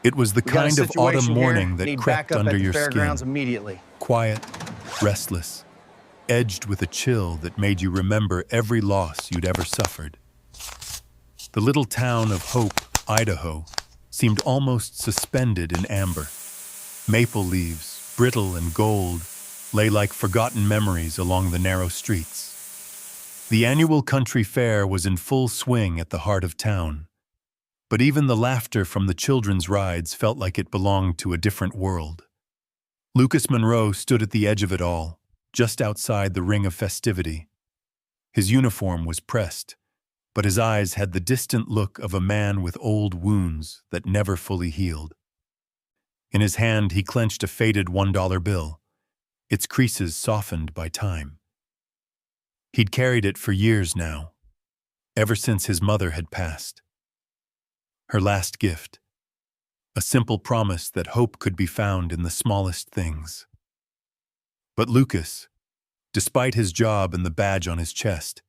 It was the We got a kind of autumn situation here. morning that Need crept backup under at the your fairgrounds skin, immediately. quiet, restless, edged with a chill that made you remember every loss you'd ever suffered. The little town of Hope, Idaho, seemed almost suspended in amber. Maple leaves, brittle and gold, lay like forgotten memories along the narrow streets. The annual country fair was in full swing at the heart of town, but even the laughter from the children's rides felt like it belonged to a different world. Lucas Monroe stood at the edge of it all, just outside the ring of festivity. His uniform was pressed, but his eyes had the distant look of a man with old wounds that never fully healed. In his hand he clenched a faded $1 bill, its creases softened by time. He'd carried it for years now, ever since his mother had passed. Her last gift, a simple promise that hope could be found in the smallest things. But Lucas, despite his job and the badge on his chest,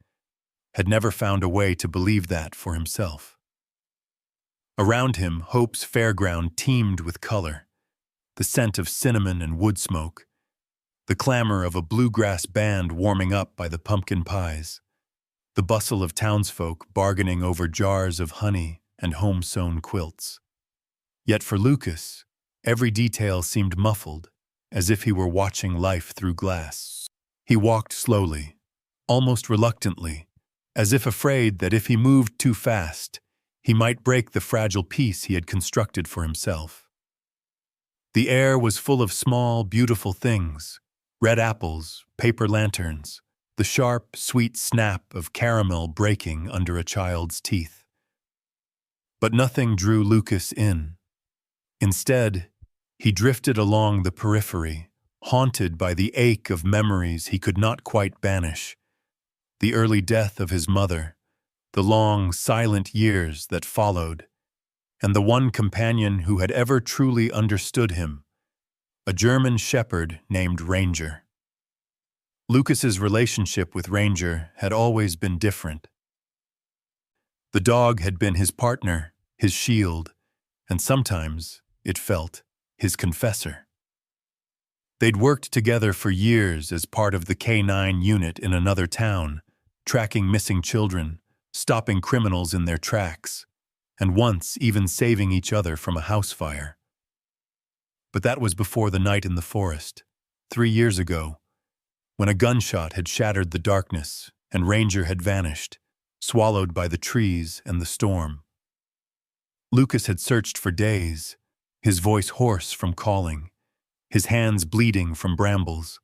had never found a way to believe that for himself. Around him, Hope's fairground teemed with color, the scent of cinnamon and wood smoke, the clamor of a bluegrass band warming up by the pumpkin pies, the bustle of townsfolk bargaining over jars of honey and home-sewn quilts. Yet for Lucas, every detail seemed muffled, as if he were watching life through glass. He walked slowly, almost reluctantly, as if afraid that if he moved too fast, he might break the fragile peace he had constructed for himself. The air was full of small, beautiful things: red apples, paper lanterns, the sharp, sweet snap of caramel breaking under a child's teeth. But nothing drew Lucas in. Instead, he drifted along the periphery, haunted by the ache of memories he could not quite banish: the early death of his mother, the long, silent years that followed, and the one companion who had ever truly understood him, a German shepherd named Ranger. Lucas's relationship with Ranger had always been different. The dog had been his partner, his shield, and sometimes, it felt, his confessor. They'd worked together for years as part of the K-9 unit in another town, tracking missing children, stopping criminals in their tracks, and once even saving each other from a house fire. But that was before the night in the forest, 3 years ago, when a gunshot had shattered the darkness and Ranger had vanished, swallowed by the trees and the storm. Lucas had searched for days, his voice hoarse from calling, his hands bleeding from brambles,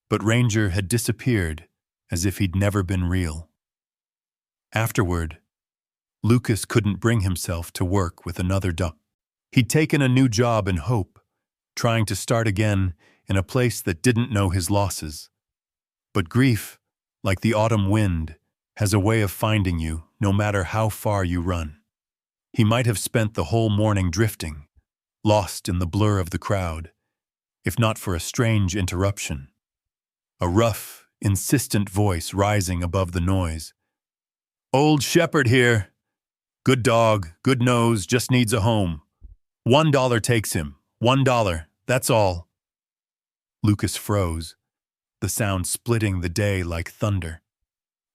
but Ranger had disappeared as if he'd never been real. Afterward, Lucas couldn't bring himself to work with another dog. He'd taken a new job in Hope, trying to start again in a place that didn't know his losses. But grief, like the autumn wind, has a way of finding you no matter how far you run. He might have spent the whole morning drifting, lost in the blur of the crowd, if not for a strange interruption. A rough, insistent voice rising above the noise. "Old Shepherd here. Good dog, good nose, just needs a home. $1 takes him. $1, that's all." Lucas froze, the sound splitting the day like thunder.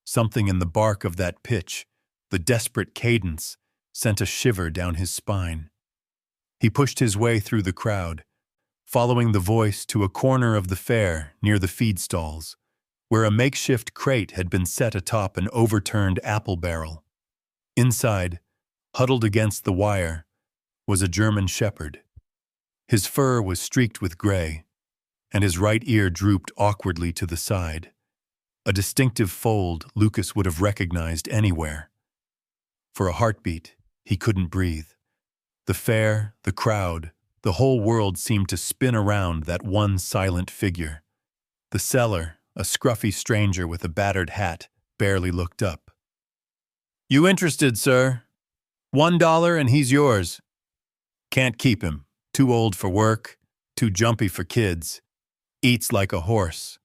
Something in the bark of that pitch, the desperate cadence, sent a shiver down his spine. He pushed his way through the crowd, following the voice to a corner of the fair near the feed stalls, where a makeshift crate had been set atop an overturned apple barrel. Inside, huddled against the wire, was a German shepherd. His fur was streaked with gray, and his right ear drooped awkwardly to the side, a distinctive fold Lucas would have recognized anywhere. For a heartbeat, he couldn't breathe. The fair, the crowd, the whole world seemed to spin around that one silent figure. The seller, a scruffy stranger with a battered hat, barely looked up. "You interested, sir? $1 and he's yours. Can't keep him. Too old for work, too jumpy for kids. Eats like a horse.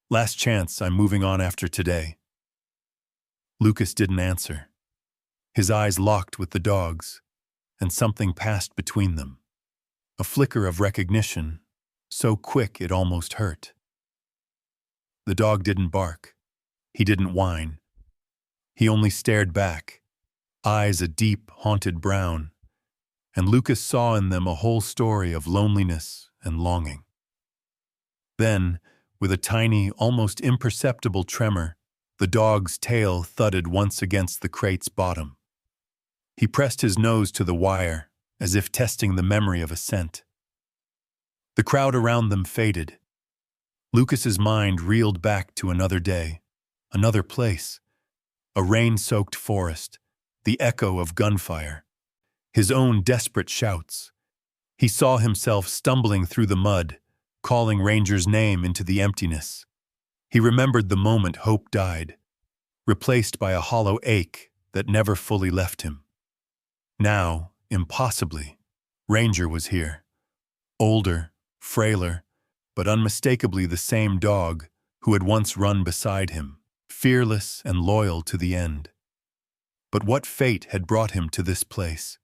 Last chance, I'm moving on after today." Lucas didn't answer. His eyes locked with the dog's, and something passed between them. A flicker of recognition, so quick it almost hurt. The dog didn't bark. He didn't whine. He only stared back, eyes a deep, haunted brown, and Lucas saw in them a whole story of loneliness and longing. Then, with a tiny, almost imperceptible tremor, the dog's tail thudded once against the crate's bottom. He pressed his nose to the wire, as if testing the memory of a scent. The crowd around them faded. Lucas's mind reeled back to another day, another place, a rain-soaked forest, the echo of gunfire, his own desperate shouts. He saw himself stumbling through the mud, calling Ranger's name into the emptiness. He remembered the moment hope died, replaced by a hollow ache that never fully left him. Now, impossibly, Ranger was here. Older, frailer, but unmistakably the same dog who had once run beside him, fearless and loyal to the end. But what fate had brought him to this place?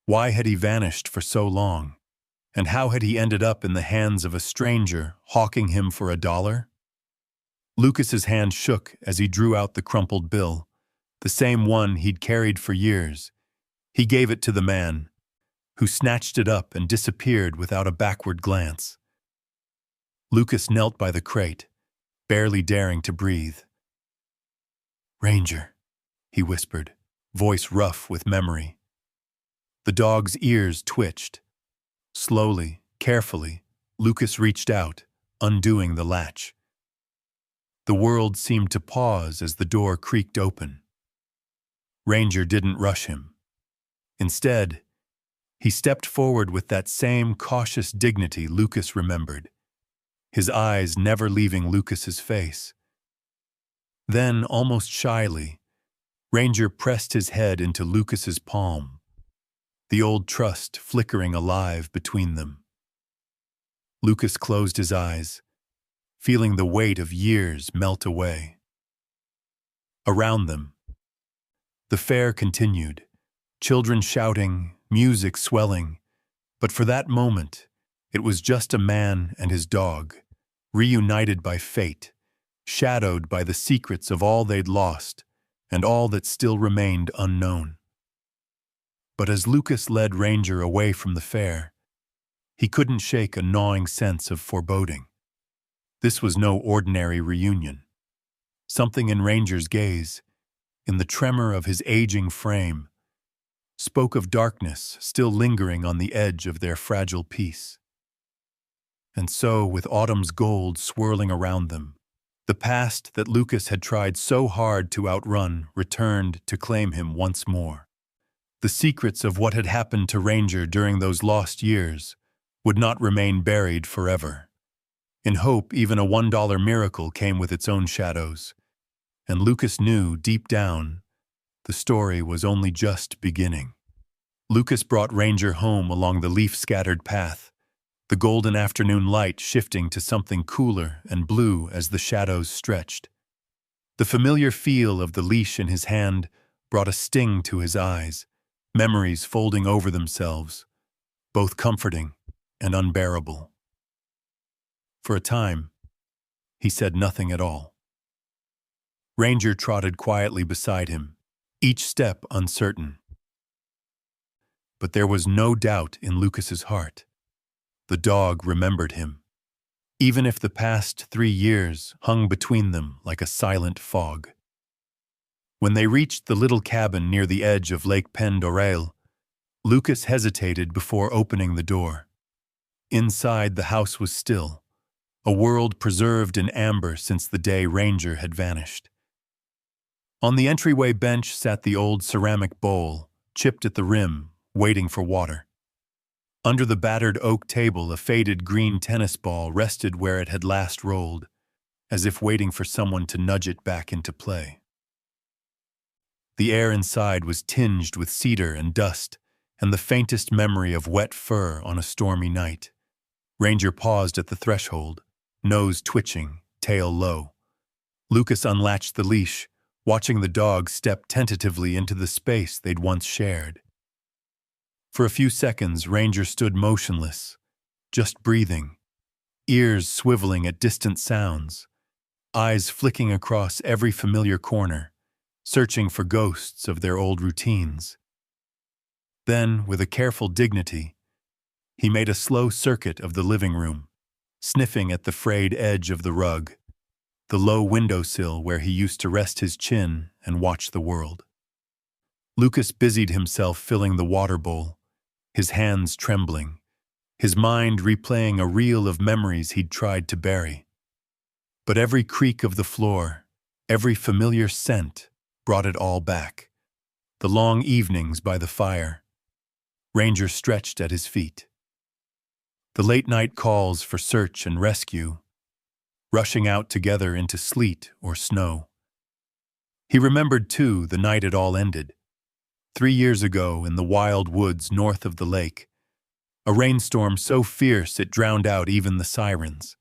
Why had he vanished for so long? And how had he ended up in the hands of a stranger hawking him for $1? Lucas's hand shook as he drew out the crumpled bill, the same one he'd carried for years. He gave it to the man, who snatched it up and disappeared without a backward glance. Lucas knelt by the crate, barely daring to breathe. "Ranger," he whispered, voice rough with memory. The dog's ears twitched. Slowly, carefully, Lucas reached out, undoing the latch. The world seemed to pause as the door creaked open. Ranger didn't rush him. Instead, he stepped forward with that same cautious dignity Lucas remembered, his eyes never leaving Lucas's face. Then, almost shyly, Ranger pressed his head into Lucas's palm, the old trust flickering alive between them. Lucas closed his eyes, feeling the weight of years melt away. Around them, the fair continued, children shouting, music swelling, but for that moment, it was just a man and his dog, reunited by fate, shadowed by the secrets of all they'd lost and all that still remained unknown. But as Lucas led Ranger away from the fair, he couldn't shake a gnawing sense of foreboding. This was no ordinary reunion. Something in Ranger's gaze, in the tremor of his aging frame, spoke of darkness still lingering on the edge of their fragile peace. And so, with autumn's gold swirling around them, the past that Lucas had tried so hard to outrun returned to claim him once more. The secrets of what had happened to Ranger during those lost years would not remain buried forever. In hope, even a $1 miracle came with its own shadows, and Lucas knew, deep down, the story was only just beginning. Lucas brought Ranger home along the leaf-scattered path, the golden afternoon light shifting to something cooler and blue as the shadows stretched. The familiar feel of the leash in his hand brought a sting to his eyes, memories folding over themselves, both comforting and unbearable. For a time, he said nothing at all. Ranger trotted quietly beside him, each step uncertain. But there was no doubt in Lucas's heart. The dog remembered him, even if the past 3 years hung between them like a silent fog. When they reached the little cabin near the edge of Lake Pen d'Orel, Lucas hesitated before opening the door. Inside, the house was still, a world preserved in amber since the day Ranger had vanished. On the entryway bench sat the old ceramic bowl, chipped at the rim, waiting for water. Under the battered oak table, a faded green tennis ball rested where it had last rolled, as if waiting for someone to nudge it back into play. The air inside was tinged with cedar and dust, and the faintest memory of wet fur on a stormy night. Ranger paused at the threshold, nose twitching, tail low. Lucas unlatched the leash, watching the dog step tentatively into the space they'd once shared. For a few seconds, Ranger stood motionless, just breathing, ears swiveling at distant sounds, eyes flicking across every familiar corner, searching for ghosts of their old routines. Then, with a careful dignity, he made a slow circuit of the living room, sniffing at the frayed edge of the rug, the low windowsill where he used to rest his chin and watch the world. Lucas busied himself filling the water bowl, his hands trembling, his mind replaying a reel of memories he'd tried to bury. But every creak of the floor, every familiar scent, brought it all back. The long evenings by the fire, Ranger stretched at his feet. The late-night calls for search and rescue, rushing out together into sleet or snow. He remembered, too, the night it all ended. 3 years ago in the wild woods north of the lake, a rainstorm so fierce it drowned out even the sirens.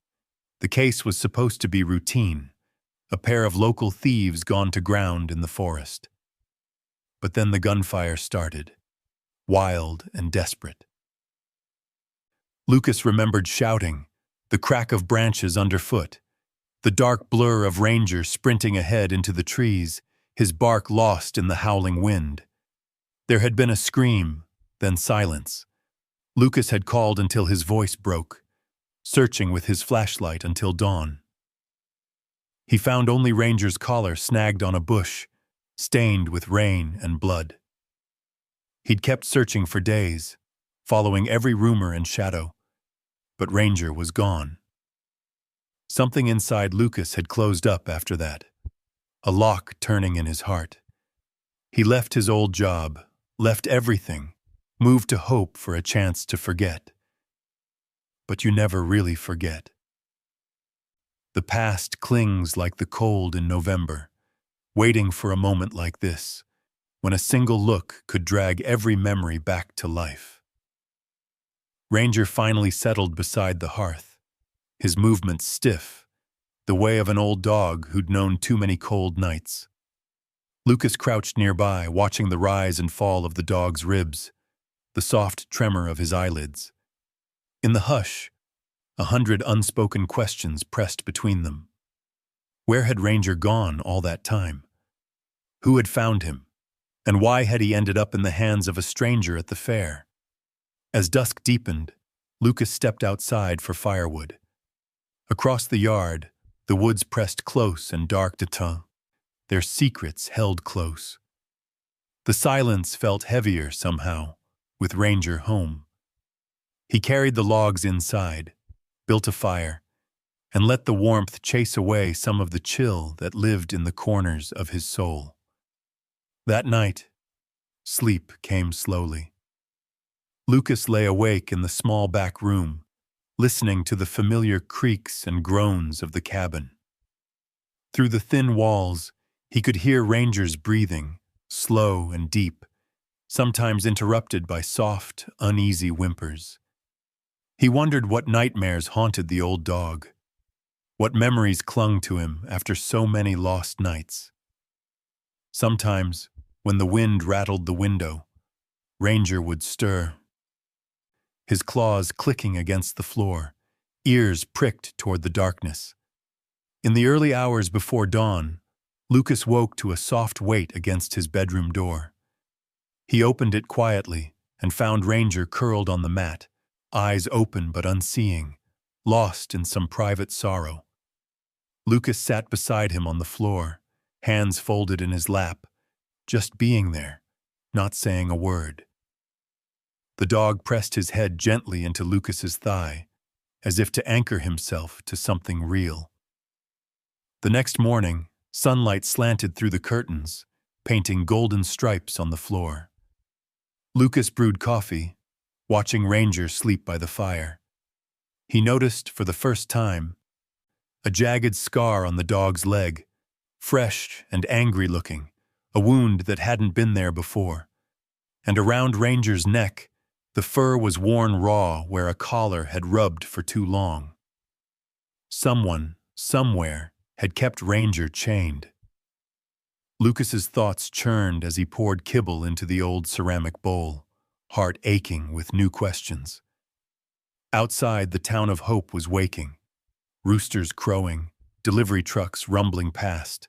The case was supposed to be routine, a pair of local thieves gone to ground in the forest. But then the gunfire started, wild and desperate. Lucas remembered shouting, the crack of branches underfoot, the dark blur of Ranger sprinting ahead into the trees, his bark lost in the howling wind. There had been a scream, then silence. Lucas had called until his voice broke, searching with his flashlight until dawn. He found only Ranger's collar snagged on a bush, stained with rain and blood. He'd kept searching for days, following every rumor and shadow, but Ranger was gone. Something inside Lucas had closed up after that, a lock turning in his heart. He left his old job, left everything, moved to hope for a chance to forget. But you never really forget. The past clings like the cold in November, waiting for a moment like this, when a single look could drag every memory back to life. Ranger finally settled beside the hearth, his movements stiff, the way of an old dog who'd known too many cold nights. Lucas crouched nearby, watching the rise and fall of the dog's ribs, the soft tremor of his eyelids. In the hush, 100 unspoken questions pressed between them. Where had Ranger gone all that time? Who had found him? And why had he ended up in the hands of a stranger at the fair? As dusk deepened, Lucas stepped outside for firewood. Across the yard, the woods pressed close and dark to tongue, their secrets held close. The silence felt heavier somehow, with Ranger home. He carried the logs inside, built a fire, and let the warmth chase away some of the chill that lived in the corners of his soul. That night, sleep came slowly. Lucas lay awake in the small back room, listening to the familiar creaks and groans of the cabin. Through the thin walls, he could hear Ranger's breathing, slow and deep, sometimes interrupted by soft, uneasy whimpers. He wondered what nightmares haunted the old dog, what memories clung to him after so many lost nights. Sometimes, when the wind rattled the window, Ranger would stir, his claws clicking against the floor, ears pricked toward the darkness. In the early hours before dawn, Lucas woke to a soft weight against his bedroom door. He opened it quietly and found Ranger curled on the mat, eyes open but unseeing, lost in some private sorrow. Lucas sat beside him on the floor, hands folded in his lap, just being there, not saying a word. The dog pressed his head gently into Lucas's thigh, as if to anchor himself to something real. The next morning, sunlight slanted through the curtains, painting golden stripes on the floor. Lucas brewed coffee, watching Ranger sleep by the fire. He noticed, for the first time, a jagged scar on the dog's leg, fresh and angry-looking, a wound that hadn't been there before. And around Ranger's neck, the fur was worn raw where a collar had rubbed for too long. Someone, somewhere, had kept Ranger chained. Lucas's thoughts churned as he poured kibble into the old ceramic bowl, heart aching with new questions. Outside, the town of Hope was waking, roosters crowing, delivery trucks rumbling past,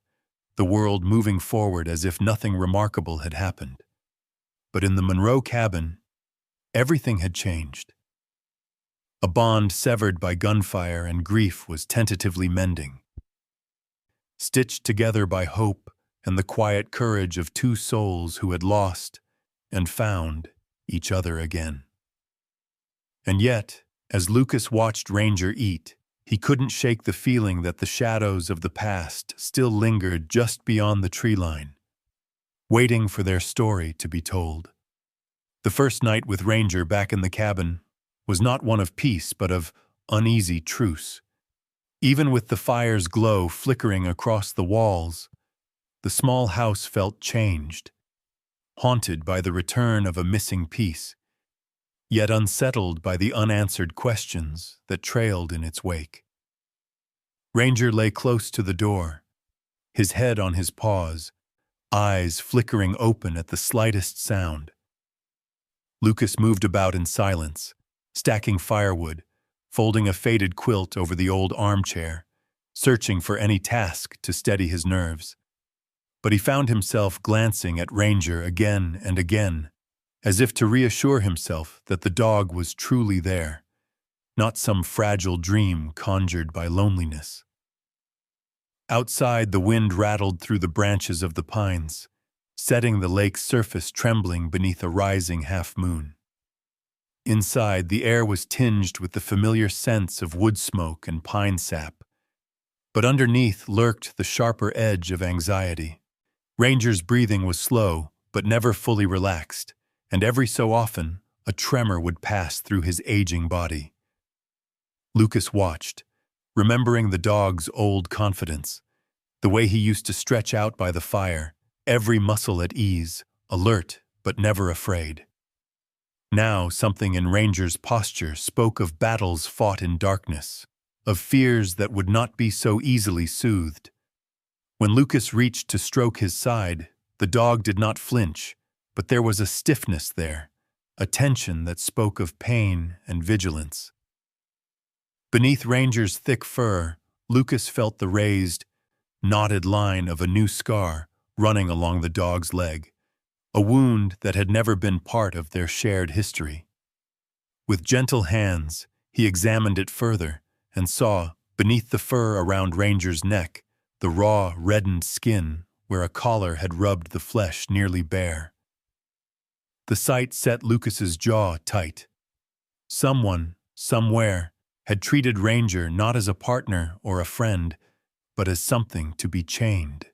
the world moving forward as if nothing remarkable had happened. But in the Monroe cabin, everything had changed. A bond severed by gunfire and grief was tentatively mending, stitched together by hope and the quiet courage of two souls who had lost and found each other again. And yet, as Lucas watched Ranger eat, he couldn't shake the feeling that the shadows of the past still lingered just beyond the tree line, waiting for their story to be told. The first night with Ranger back in the cabin was not one of peace but of uneasy truce. Even with the fire's glow flickering across the walls, the small house felt changed, haunted by the return of a missing piece, yet unsettled by the unanswered questions that trailed in its wake. Ranger lay close to the door, his head on his paws, eyes flickering open at the slightest sound. Lucas moved about in silence, stacking firewood, folding a faded quilt over the old armchair, searching for any task to steady his nerves. But he found himself glancing at Ranger again and again, as if to reassure himself that the dog was truly there, not some fragile dream conjured by loneliness. Outside, the wind rattled through the branches of the pines, setting the lake's surface trembling beneath a rising half-moon. Inside, the air was tinged with the familiar scents of wood smoke and pine sap, but underneath lurked the sharper edge of anxiety. Ranger's breathing was slow, but never fully relaxed, and every so often, a tremor would pass through his aging body. Lucas watched, remembering the dog's old confidence, the way he used to stretch out by the fire, every muscle at ease, alert but never afraid. Now something in Ranger's posture spoke of battles fought in darkness, of fears that would not be so easily soothed. When Lucas reached to stroke his side, the dog did not flinch, but there was a stiffness there, a tension that spoke of pain and vigilance. Beneath Ranger's thick fur, Lucas felt the raised, knotted line of a new scar running along the dog's leg, a wound that had never been part of their shared history. With gentle hands, he examined it further and saw, beneath the fur around Ranger's neck, the raw, reddened skin where a collar had rubbed the flesh nearly bare. The sight set Lucas's jaw tight. Someone, somewhere, had treated Ranger not as a partner or a friend, but as something to be chained.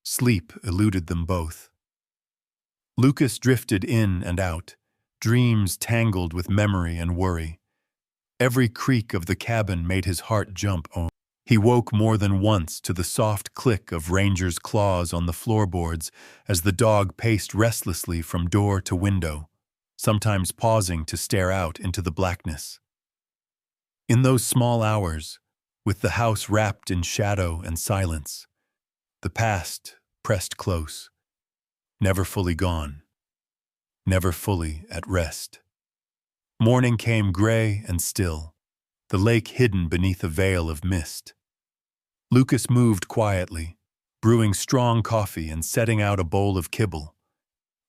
Sleep eluded them both. Lucas drifted in and out, dreams tangled with memory and worry. Every creak of the cabin made his heart jump. He woke more than once to the soft click of Ranger's claws on the floorboards as the dog paced restlessly from door to window, sometimes pausing to stare out into the blackness. In those small hours, with the house wrapped in shadow and silence, the past pressed close, never fully gone, never fully at rest. Morning came gray and still, the lake hidden beneath a veil of mist. Lucas moved quietly, brewing strong coffee and setting out a bowl of kibble.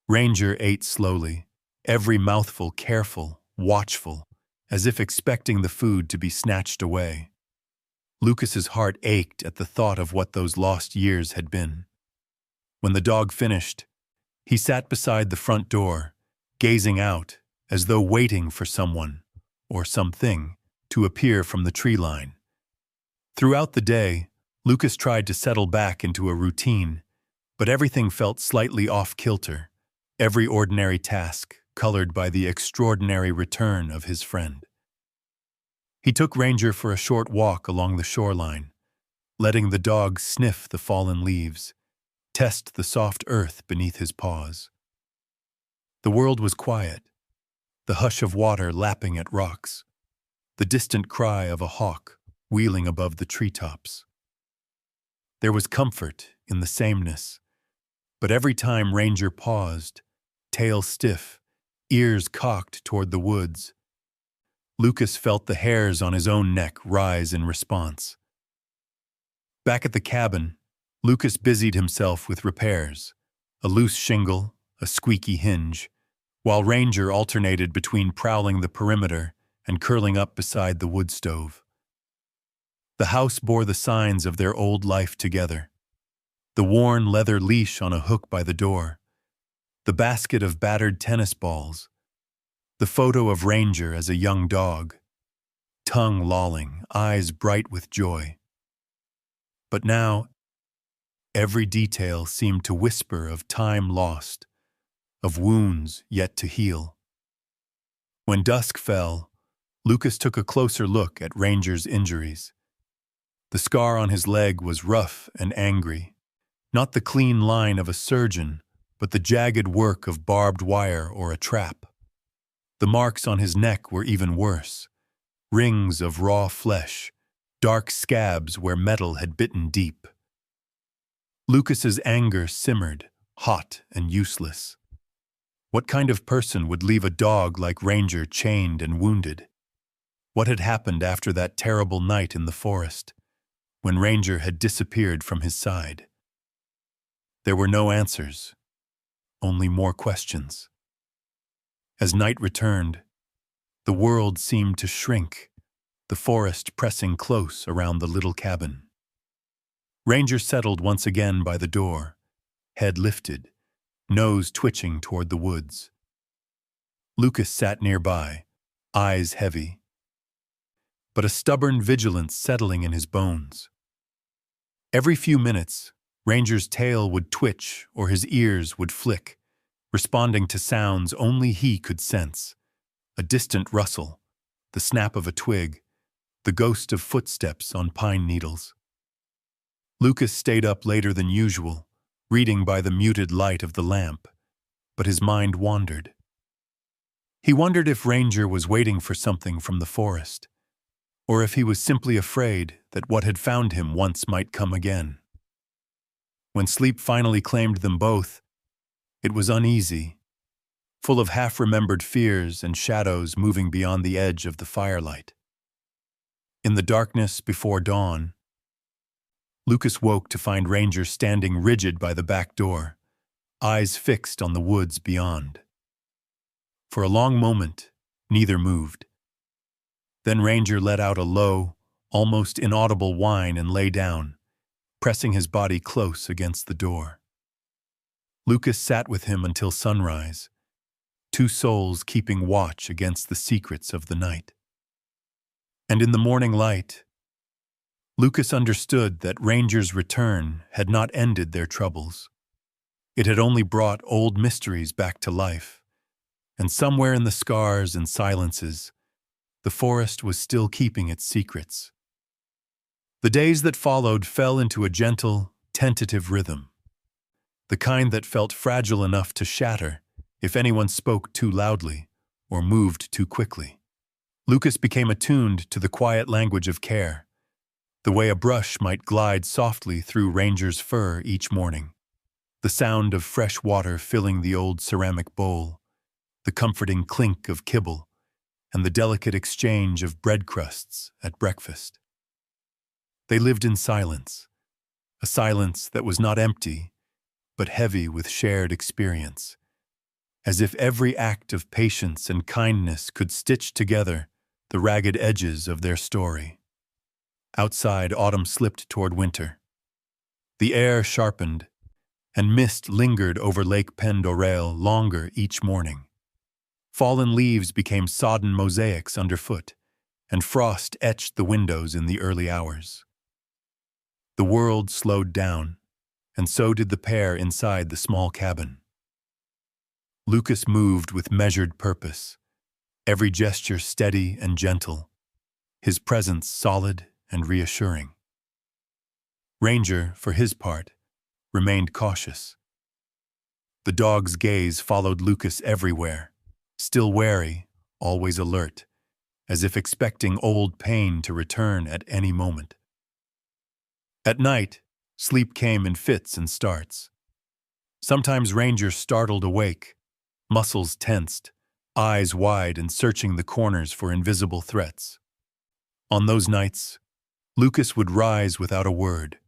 Ranger ate slowly, every mouthful careful, watchful, as if expecting the food to be snatched away. Lucas's heart ached at the thought of what those lost years had been. When the dog finished, he sat beside the front door, gazing out as though waiting for someone, or something, to appear from the tree line. Throughout the day, Lucas tried to settle back into a routine, but everything felt slightly off-kilter, every ordinary task colored by the extraordinary return of his friend. He took Ranger for a short walk along the shoreline, letting the dog sniff the fallen leaves, test the soft earth beneath his paws. The world was quiet, the hush of water lapping at rocks, the distant cry of a hawk wheeling above the treetops. There was comfort in the sameness, but every time Ranger paused, tail stiff, ears cocked toward the woods. Lucas felt the hairs on his own neck rise in response. Back at the cabin, Lucas busied himself with repairs, a loose shingle, a squeaky hinge, while Ranger alternated between prowling the perimeter and curling up beside the wood stove. The house bore the signs of their old life together. The worn leather leash on a hook by the door, the basket of battered tennis balls, the photo of Ranger as a young dog, tongue lolling, eyes bright with joy. But now, every detail seemed to whisper of time lost, of wounds yet to heal. When dusk fell, Lucas took a closer look at Ranger's injuries. The scar on his leg was rough and angry, not the clean line of a surgeon, but the jagged work of barbed wire or a trap. The marks on his neck were even worse, rings of raw flesh, dark scabs where metal had bitten deep. Lucas's anger simmered, hot and useless. What kind of person would leave a dog like Ranger chained and wounded? What had happened after that terrible night in the forest, when Ranger had disappeared from his side? There were no answers, only more questions. As night returned, the world seemed to shrink, the forest pressing close around the little cabin. Ranger settled once again by the door, head lifted, nose twitching toward the woods. Lucas sat nearby, eyes heavy, but a stubborn vigilance settling in his bones. Every few minutes, Ranger's tail would twitch or his ears would flick, responding to sounds only he could sense. A distant rustle, the snap of a twig, the ghost of footsteps on pine needles. Lucas stayed up later than usual, reading by the muted light of the lamp, but his mind wandered. He wondered if Ranger was waiting for something from the forest, or if he was simply afraid that what had found him once might come again. When sleep finally claimed them both, it was uneasy, full of half-remembered fears and shadows moving beyond the edge of the firelight. In the darkness before dawn, Lucas woke to find Ranger standing rigid by the back door, eyes fixed on the woods beyond. For a long moment, neither moved. Then Ranger let out a low, almost inaudible whine and lay down, pressing his body close against the door. Lucas sat with him until sunrise, two souls keeping watch against the secrets of the night. And in the morning light, Lucas understood that Ranger's return had not ended their troubles. It had only brought old mysteries back to life, and somewhere in the scars and silences, the forest was still keeping its secrets. The days that followed fell into a gentle, tentative rhythm, the kind that felt fragile enough to shatter if anyone spoke too loudly or moved too quickly. Lucas became attuned to the quiet language of care, the way a brush might glide softly through Ranger's fur each morning, the sound of fresh water filling the old ceramic bowl, the comforting clink of kibble, and the delicate exchange of bread crusts at breakfast. They lived in silence, a silence that was not empty, but heavy with shared experience, as if every act of patience and kindness could stitch together the ragged edges of their story. Outside, autumn slipped toward winter. The air sharpened, and mist lingered over Lake Pendorel longer each morning. Fallen leaves became sodden mosaics underfoot, and frost etched the windows in the early hours. The world slowed down, and so did the pair inside the small cabin. Lucas moved with measured purpose, every gesture steady and gentle, his presence solid and reassuring. Ranger, for his part, remained cautious. The dog's gaze followed Lucas everywhere, still wary, always alert, as if expecting old pain to return at any moment. At night, sleep came in fits and starts. Sometimes Ranger startled awake, muscles tensed, eyes wide and searching the corners for invisible threats. On those nights, Lucas would rise without a word,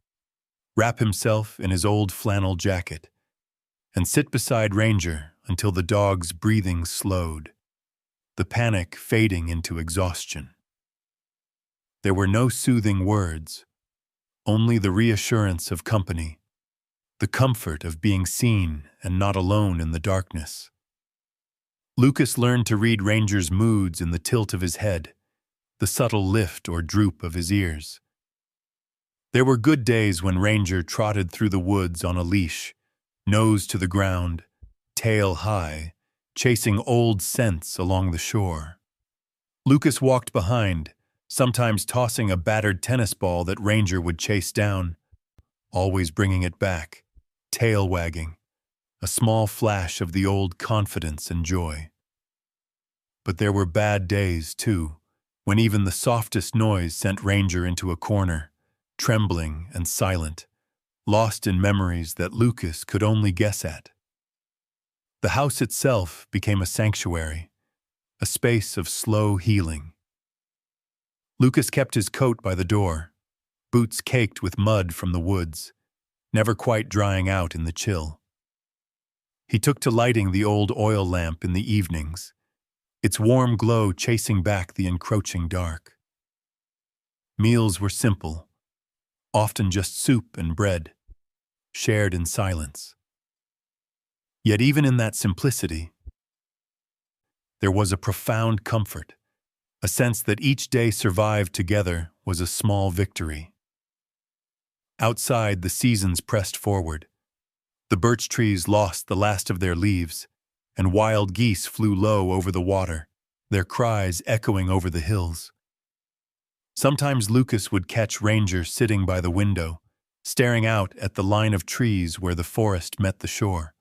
wrap himself in his old flannel jacket, and sit beside Ranger until the dog's breathing slowed, the panic fading into exhaustion. There were no soothing words, only the reassurance of company, the comfort of being seen and not alone in the darkness. Lucas learned to read Ranger's moods in the tilt of his head, the subtle lift or droop of his ears. There were good days when Ranger trotted through the woods on a leash, nose to the ground, tail high, chasing old scents along the shore. Lucas walked behind, sometimes tossing a battered tennis ball that Ranger would chase down, always bringing it back, tail wagging, a small flash of the old confidence and joy. But there were bad days, too, when even the softest noise sent Ranger into a corner, trembling and silent, lost in memories that Lucas could only guess at. The house itself became a sanctuary, a space of slow healing. Lucas kept his coat by the door, boots caked with mud from the woods, never quite drying out in the chill. He took to lighting the old oil lamp in the evenings, its warm glow chasing back the encroaching dark. Meals were simple, often just soup and bread, shared in silence. Yet even in that simplicity, there was a profound comfort, a sense that each day survived together was a small victory. Outside, the seasons pressed forward. The birch trees lost the last of their leaves, and wild geese flew low over the water, their cries echoing over the hills. Sometimes Lucas would catch Ranger sitting by the window, staring out at the line of trees where the forest met the shore.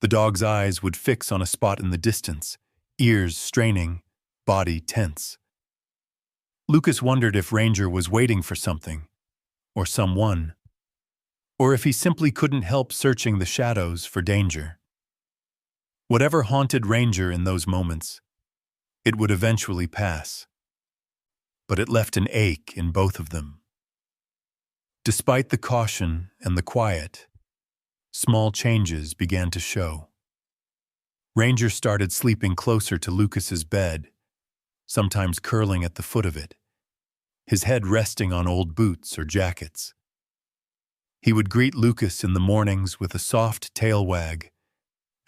The dog's eyes would fix on a spot in the distance, ears straining, body tense. Lucas wondered if Ranger was waiting for something, or someone, or if he simply couldn't help searching the shadows for danger. Whatever haunted Ranger in those moments, it would eventually pass. But it left an ache in both of them. Despite the caution and the quiet, small changes began to show. Ranger started sleeping closer to Lucas's bed, sometimes curling at the foot of it, his head resting on old boots or jackets. He would greet Lucas in the mornings with a soft tail wag,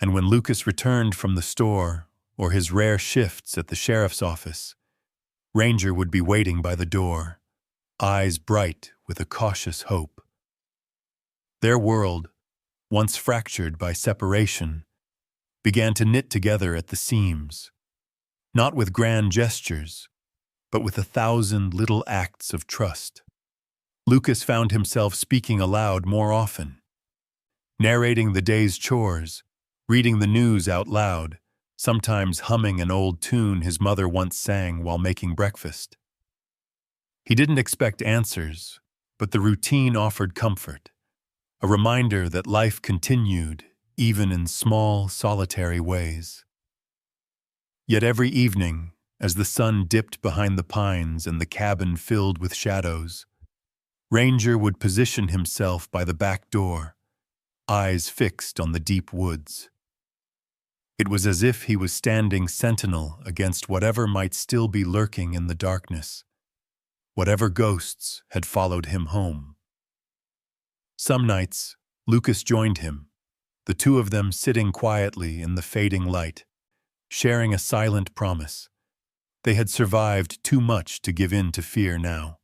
and when Lucas returned from the store or his rare shifts at the sheriff's office, Ranger would be waiting by the door, eyes bright with a cautious hope. Their world, once fractured by separation, began to knit together at the seams, not with grand gestures, but with 1,000 little acts of trust. Lucas found himself speaking aloud more often, narrating the day's chores, reading the news out loud, sometimes humming an old tune his mother once sang while making breakfast. He didn't expect answers, but the routine offered comfort, a reminder that life continued even in small, solitary ways. Yet every evening, as the sun dipped behind the pines and the cabin filled with shadows, Ranger would position himself by the back door, eyes fixed on the deep woods. It was as if he was standing sentinel against whatever might still be lurking in the darkness, whatever ghosts had followed him home. Some nights, Lucas joined him, the two of them sitting quietly in the fading light, sharing a silent promise. They had survived too much to give in to fear now.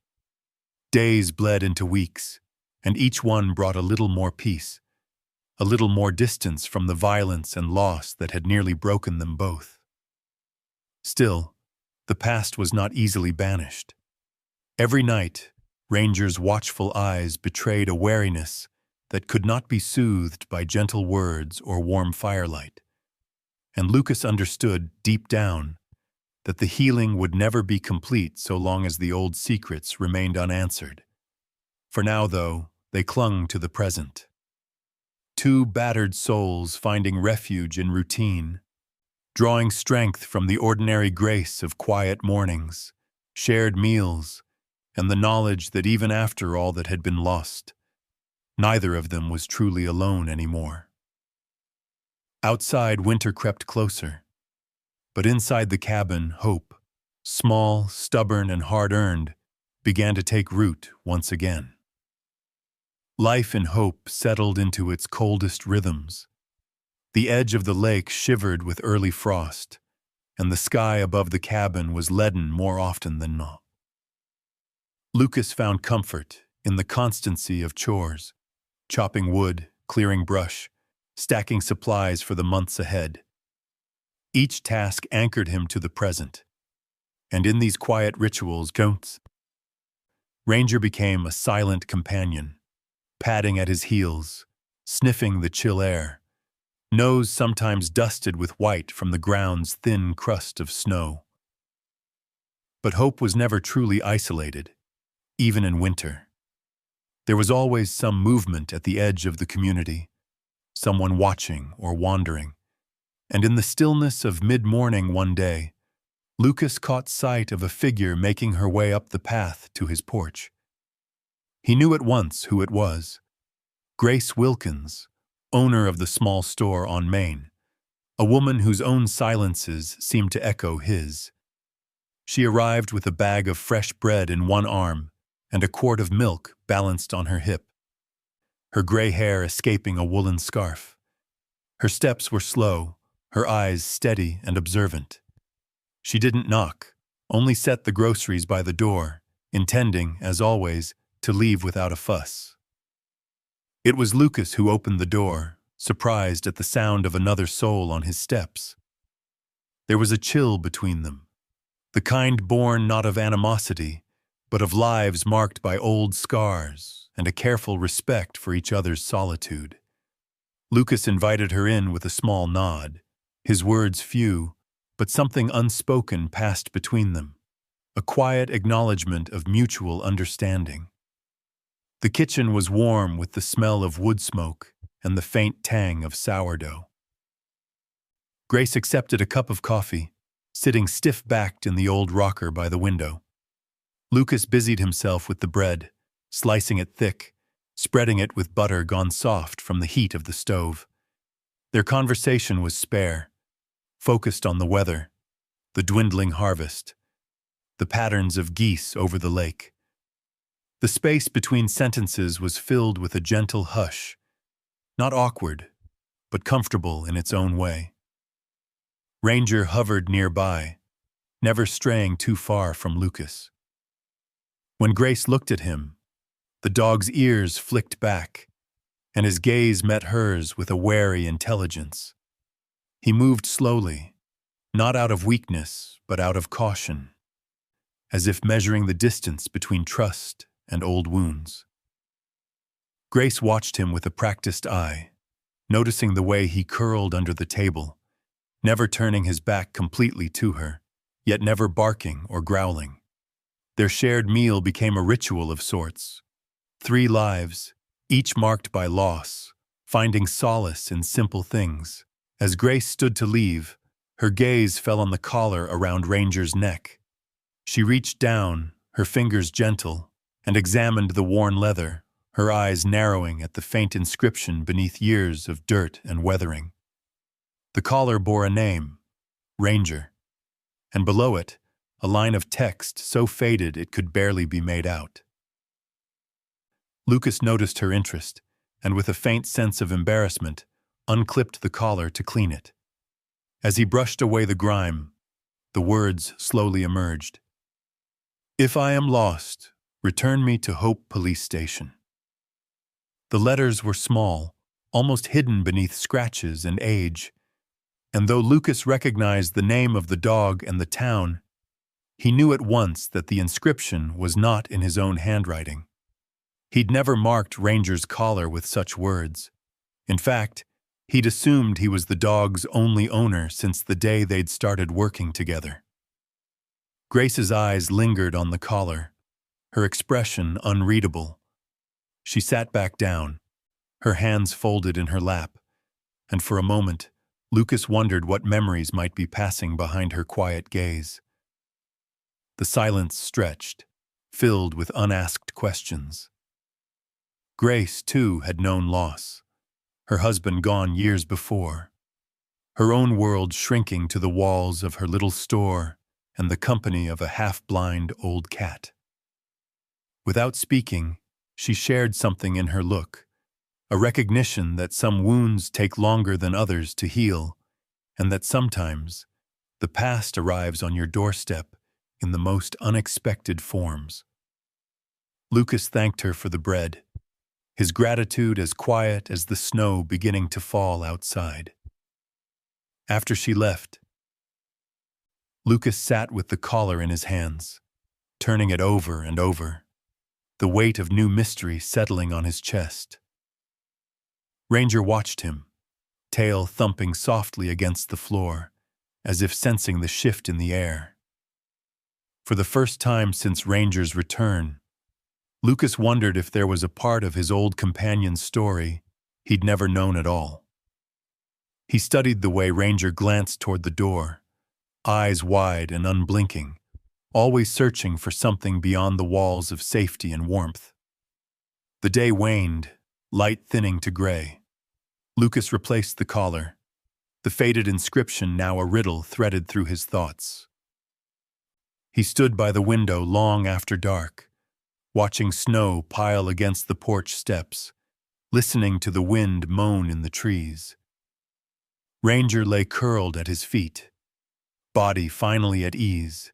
Days bled into weeks, and each one brought a little more peace, a little more distance from the violence and loss that had nearly broken them both. Still, the past was not easily banished. Every night, Ranger's watchful eyes betrayed a wariness that could not be soothed by gentle words or warm firelight. And Lucas understood deep down that the healing would never be complete so long as the old secrets remained unanswered. For now, though, they clung to the present. Two battered souls finding refuge in routine, drawing strength from the ordinary grace of quiet mornings, shared meals, and the knowledge that even after all that had been lost, neither of them was truly alone anymore. Outside, winter crept closer, but inside the cabin, hope, small, stubborn, and hard-earned, began to take root once again. Life in hope settled into its coldest rhythms. The edge of the lake shivered with early frost, and the sky above the cabin was leaden more often than not. Lucas found comfort in the constancy of chores, chopping wood, clearing brush, stacking supplies for the months ahead. Each task anchored him to the present, and in these quiet rituals, Ranger became a silent companion, padding at his heels, sniffing the chill air, nose sometimes dusted with white from the ground's thin crust of snow. But Hope was never truly isolated, even in winter. There was always some movement at the edge of the community, someone watching or wandering, and in the stillness of mid-morning one day, Lucas caught sight of a figure making her way up the path to his porch. He knew at once who it was: Grace Wilkins, owner of the small store on Main, a woman whose own silences seemed to echo his. She arrived with a bag of fresh bread in one arm and a quart of milk balanced on her hip, her gray hair escaping a woolen scarf. Her steps were slow, her eyes steady and observant. She didn't knock, only set the groceries by the door, intending, as always, to leave without a fuss. It was Lucas who opened the door, surprised at the sound of another soul on his steps. There was a chill between them, the kind born not of animosity, but of lives marked by old scars and a careful respect for each other's solitude. Lucas invited her in with a small nod, his words few, but something unspoken passed between them, a quiet acknowledgement of mutual understanding. The kitchen was warm with the smell of wood smoke and the faint tang of sourdough. Grace accepted a cup of coffee, sitting stiff-backed in the old rocker by the window. Lucas busied himself with the bread, slicing it thick, spreading it with butter gone soft from the heat of the stove. Their conversation was spare, focused on the weather, the dwindling harvest, the patterns of geese over the lake. The space between sentences was filled with a gentle hush, not awkward, but comfortable in its own way. Ranger hovered nearby, never straying too far from Lucas. When Grace looked at him, the dog's ears flicked back, and his gaze met hers with a wary intelligence. He moved slowly, not out of weakness, but out of caution, as if measuring the distance between trust and old wounds. Grace watched him with a practiced eye, noticing the way he curled under the table, never turning his back completely to her, yet never barking or growling. Their shared meal became a ritual of sorts. 3 lives, each marked by loss, finding solace in simple things. As Grace stood to leave, her gaze fell on the collar around Ranger's neck. She reached down, her fingers gentle, and examined the worn leather, her eyes narrowing at the faint inscription beneath years of dirt and weathering. The collar bore a name, Ranger, and below it, a line of text so faded it could barely be made out. Lucas noticed her interest, and with a faint sense of embarrassment, unclipped the collar to clean it. As he brushed away the grime, the words slowly emerged. "If I am lost, return me to Hope Police Station." The letters were small, almost hidden beneath scratches and age, and though Lucas recognized the name of the dog and the town, he knew at once that the inscription was not in his own handwriting. He'd never marked Ranger's collar with such words. In fact, he'd assumed he was the dog's only owner since the day they'd started working together. Grace's eyes lingered on the collar, her expression unreadable. She sat back down, her hands folded in her lap, and for a moment, Lucas wondered what memories might be passing behind her quiet gaze. The silence stretched, filled with unasked questions. Grace, too, had known loss, her husband gone years before, her own world shrinking to the walls of her little store and the company of a half-blind old cat. Without speaking, she shared something in her look, a recognition that some wounds take longer than others to heal, and that sometimes the past arrives on your doorstep in the most unexpected forms. Lucas thanked her for the bread, his gratitude as quiet as the snow beginning to fall outside. After she left, Lucas sat with the collar in his hands, turning it over and over, the weight of new mystery settling on his chest. Ranger watched him, tail thumping softly against the floor, as if sensing the shift in the air. For the first time since Ranger's return, Lucas wondered if there was a part of his old companion's story he'd never known at all. He studied the way Ranger glanced toward the door, eyes wide and unblinking, always searching for something beyond the walls of safety and warmth. The day waned, light thinning to gray. Lucas replaced the collar, the faded inscription now a riddle threaded through his thoughts. He stood by the window long after dark, watching snow pile against the porch steps, listening to the wind moan in the trees. Ranger lay curled at his feet, body finally at ease,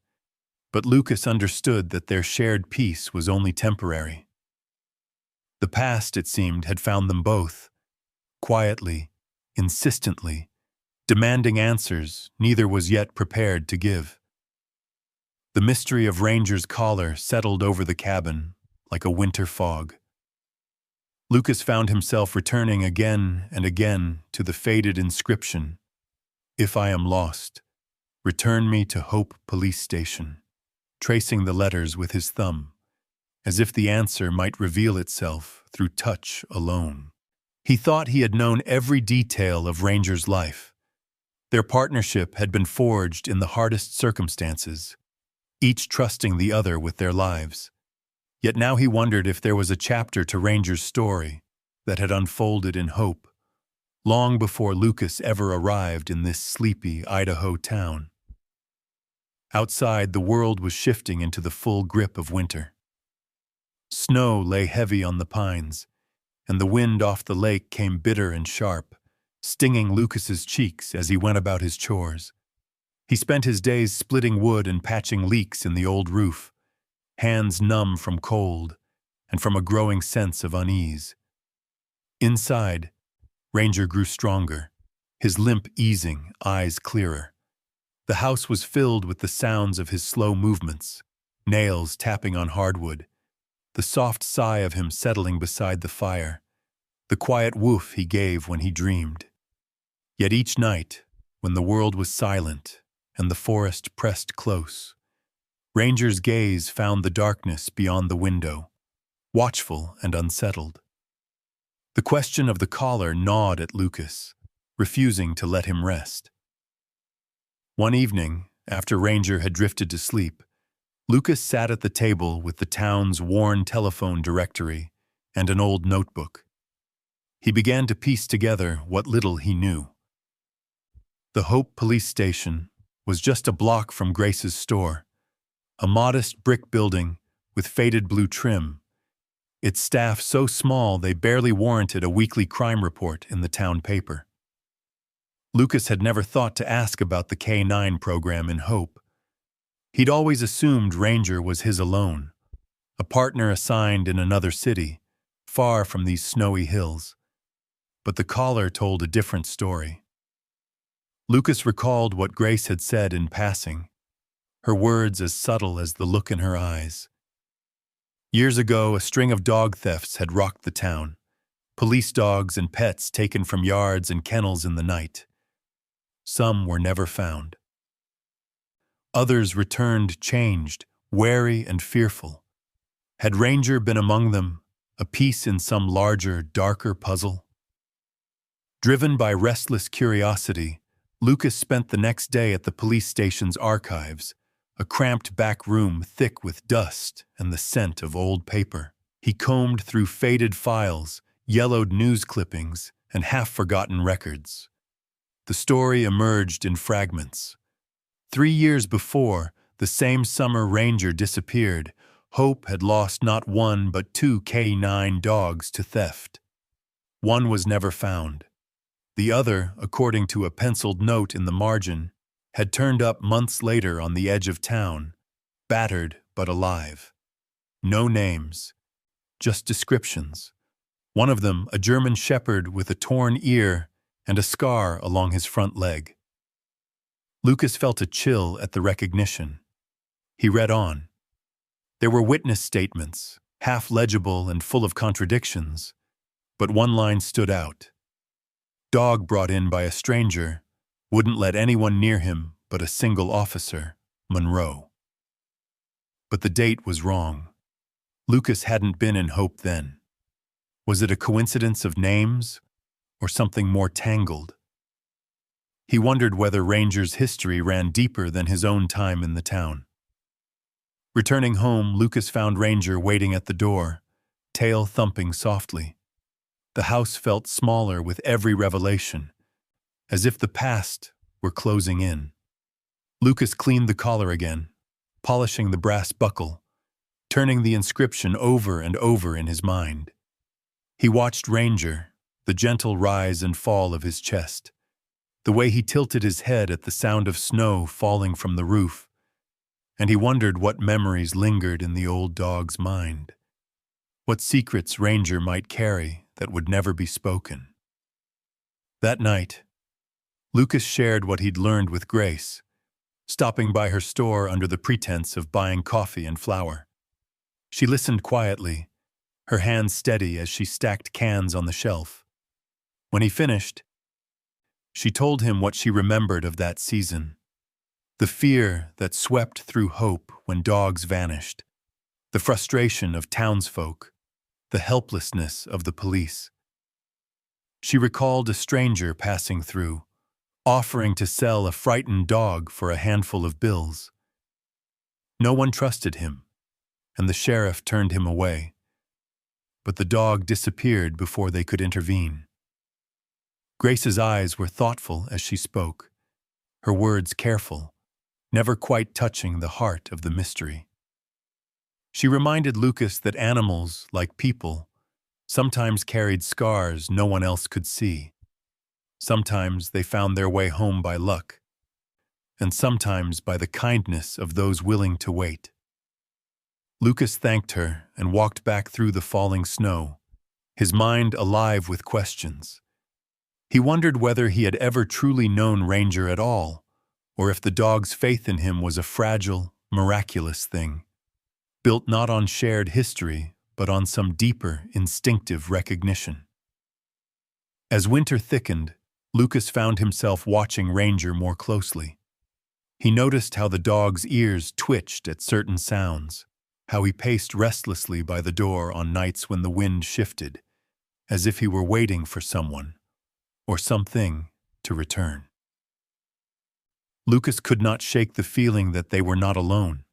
but Lucas understood that their shared peace was only temporary. The past, it seemed, had found them both, quietly, insistently, demanding answers neither was yet prepared to give. The mystery of Ranger's collar settled over the cabin like a winter fog. Lucas found himself returning again and again to the faded inscription, "If I am lost, return me to Hope Police Station," tracing the letters with his thumb, as if the answer might reveal itself through touch alone. He thought he had known every detail of Ranger's life. Their partnership had been forged in the hardest circumstances, each trusting the other with their lives. Yet now he wondered if there was a chapter to Ranger's story that had unfolded in hope, long before Lucas ever arrived in this sleepy Idaho town. Outside, the world was shifting into the full grip of winter. Snow lay heavy on the pines, and the wind off the lake came bitter and sharp, stinging Lucas's cheeks as he went about his chores. He spent his days splitting wood and patching leaks in the old roof, hands numb from cold and from a growing sense of unease. Inside, Ranger grew stronger, his limp easing, eyes clearer. The house was filled with the sounds of his slow movements, nails tapping on hardwood, the soft sigh of him settling beside the fire, the quiet woof he gave when he dreamed. Yet each night, when the world was silent and the forest pressed close, Ranger's gaze found the darkness beyond the window, watchful and unsettled. The question of the collar gnawed at Lucas, refusing to let him rest. One evening, after Ranger had drifted to sleep, Lucas sat at the table with the town's worn telephone directory and an old notebook. He began to piece together what little he knew. The Hope Police Station was just a block from Grace's store, a modest brick building with faded blue trim, its staff so small they barely warranted a weekly crime report in the town paper. Lucas had never thought to ask about the K-9 program in Hope. He'd always assumed Ranger was his alone, a partner assigned in another city, far from these snowy hills. But the collar told a different story. Lucas recalled what Grace had said in passing, her words as subtle as the look in her eyes. Years ago, a string of dog thefts had rocked the town, police dogs and pets taken from yards and kennels in the night. Some were never found. Others returned changed, wary and fearful. Had Ranger been among them, a piece in some larger, darker puzzle? Driven by restless curiosity, Lucas spent the next day at the police station's archives, a cramped back room thick with dust and the scent of old paper. He combed through faded files, yellowed news clippings, and half-forgotten records. The story emerged in fragments. 3 years before, the same summer Ranger disappeared. Hope had lost not one but two K9 dogs to theft. One was never found. The other, according to a penciled note in the margin, had turned up months later on the edge of town, battered but alive. No names, just descriptions. One of them, a German shepherd with a torn ear and a scar along his front leg. Lucas felt a chill at the recognition. He read on. There were witness statements, half legible and full of contradictions, but one line stood out. Dog brought in by a stranger, wouldn't let anyone near him but a single officer, Monroe. But the date was wrong. Lucas hadn't been in Hope then. Was it a coincidence of names, or something more tangled? He wondered whether Ranger's history ran deeper than his own time in the town. Returning home, Lucas found Ranger waiting at the door, tail thumping softly. The house felt smaller with every revelation, as if the past were closing in. Lucas cleaned the collar again, polishing the brass buckle, turning the inscription over and over in his mind. He watched Ranger, the gentle rise and fall of his chest, the way he tilted his head at the sound of snow falling from the roof, and he wondered what memories lingered in the old dog's mind, what secrets Ranger might carry that would never be spoken. That night, Lucas shared what he'd learned with Grace, stopping by her store under the pretense of buying coffee and flour. She listened quietly, her hands steady as she stacked cans on the shelf. When he finished, she told him what she remembered of that season. The fear that swept through Hope when dogs vanished, the frustration of townsfolk, the helplessness of the police. She recalled a stranger passing through, offering to sell a frightened dog for a handful of bills. No one trusted him, and the sheriff turned him away. But the dog disappeared before they could intervene. Grace's eyes were thoughtful as she spoke, her words careful, never quite touching the heart of the mystery. She reminded Lucas that animals, like people, sometimes carried scars no one else could see. Sometimes they found their way home by luck, and sometimes by the kindness of those willing to wait. Lucas thanked her and walked back through the falling snow, his mind alive with questions. He wondered whether he had ever truly known Ranger at all, or if the dog's faith in him was a fragile, miraculous thing, built not on shared history, but on some deeper, instinctive recognition. As winter thickened, Lucas found himself watching Ranger more closely. He noticed how the dog's ears twitched at certain sounds, how he paced restlessly by the door on nights when the wind shifted, as if he were waiting for someone, or something, to return. Lucas could not shake the feeling that they were not alone,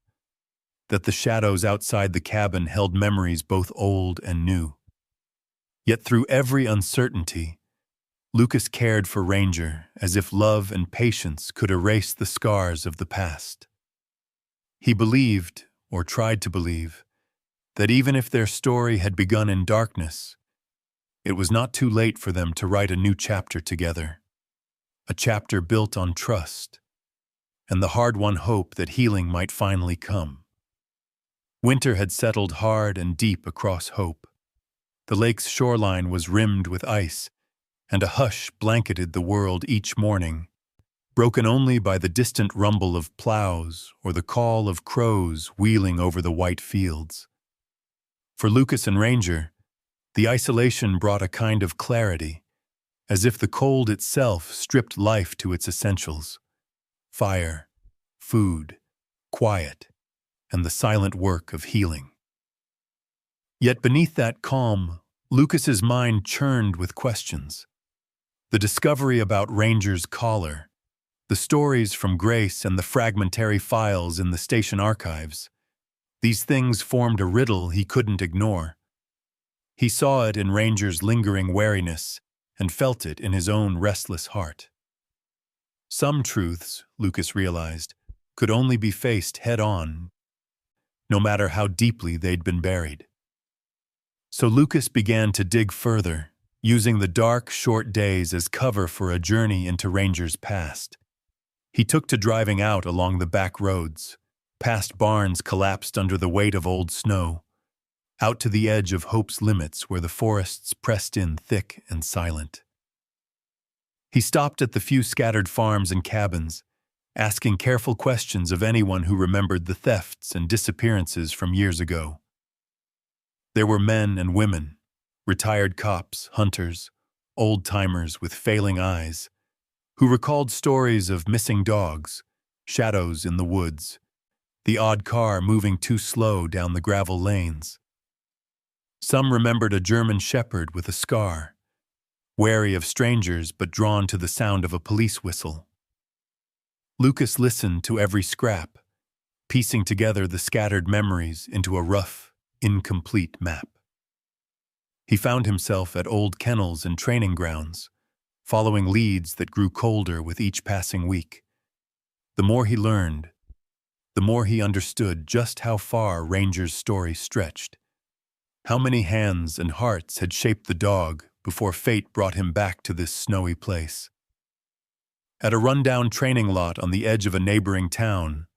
that the shadows outside the cabin held memories both old and new. Yet through every uncertainty, Lucas cared for Ranger as if love and patience could erase the scars of the past. He believed, or tried to believe, that even if their story had begun in darkness, it was not too late for them to write a new chapter together, a chapter built on trust, and the hard-won hope that healing might finally come. Winter had settled hard and deep across Hope. The lake's shoreline was rimmed with ice, and a hush blanketed the world each morning, broken only by the distant rumble of plows or the call of crows wheeling over the white fields. For Lucas and Ranger, the isolation brought a kind of clarity, as if the cold itself stripped life to its essentials: fire, food, quiet, and the silent work of healing. Yet beneath that calm, Lucas's mind churned with questions. The discovery about Ranger's collar, The stories from Grace and the fragmentary files in the station archives. These things formed a riddle he couldn't ignore. He saw it in Ranger's lingering wariness and felt it in his own restless heart. Some truths, Lucas realized, could only be faced head-on, no matter how deeply they'd been buried. So Lucas began to dig further, using the dark, short days as cover for a journey into Ranger's past. He took to driving out along the back roads, past barns collapsed under the weight of old snow, out to the edge of Hope's limits where the forests pressed in thick and silent. He stopped at the few scattered farms and cabins, asking careful questions of anyone who remembered the thefts and disappearances from years ago. There were men and women, retired cops, hunters, old-timers with failing eyes, who recalled stories of missing dogs, shadows in the woods, the odd car moving too slow down the gravel lanes. Some remembered a German shepherd with a scar, wary of strangers but drawn to the sound of a police whistle. Lucas listened to every scrap, piecing together the scattered memories into a rough, incomplete map. He found himself at old kennels and training grounds, following leads that grew colder with each passing week. The more he learned, the more he understood just how far Ranger's story stretched. How many hands and hearts had shaped the dog before fate brought him back to this snowy place. At a rundown training lot on the edge of a neighboring town,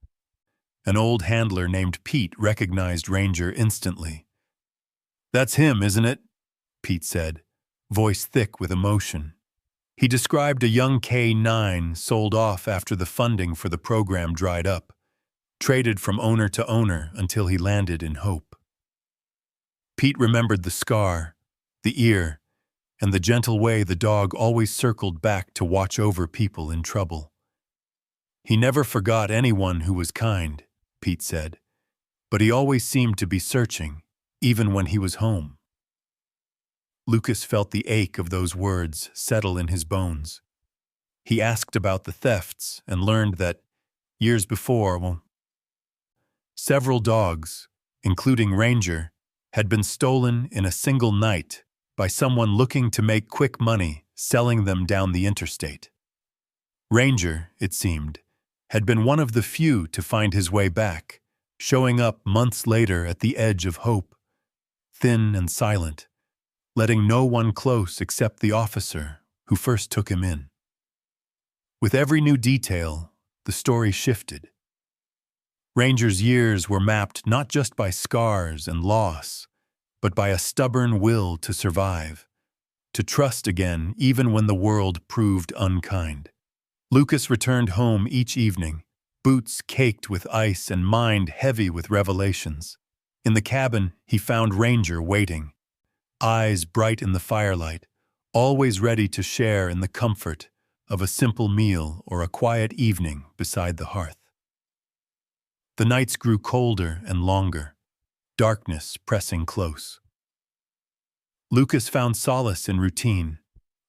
an old handler named Pete recognized Ranger instantly. "That's him, isn't it?" Pete said, voice thick with emotion. He described a young K-9 sold off after the funding for the program dried up, traded from owner to owner until he landed in Hope. Pete remembered the scar, the ear, and the gentle way the dog always circled back to watch over people in trouble. He never forgot anyone who was kind, Pete said, but he always seemed to be searching, even when he was home. Lucas felt the ache of those words settle in his bones. He asked about the thefts and learned that, years before, several dogs, including Ranger, had been stolen in a single night by someone looking to make quick money selling them down the interstate. Ranger, it seemed, had been one of the few to find his way back, showing up months later at the edge of Hope, thin and silent, letting no one close except the officer who first took him in. With every new detail, the story shifted. Ranger's years were mapped not just by scars and loss, but by a stubborn will to survive, to trust again even when the world proved unkind. Lucas returned home each evening, boots caked with ice and mind heavy with revelations. In the cabin, he found Ranger waiting, eyes bright in the firelight, always ready to share in the comfort of a simple meal or a quiet evening beside the hearth. The nights grew colder and longer, darkness pressing close. Lucas found solace in routine,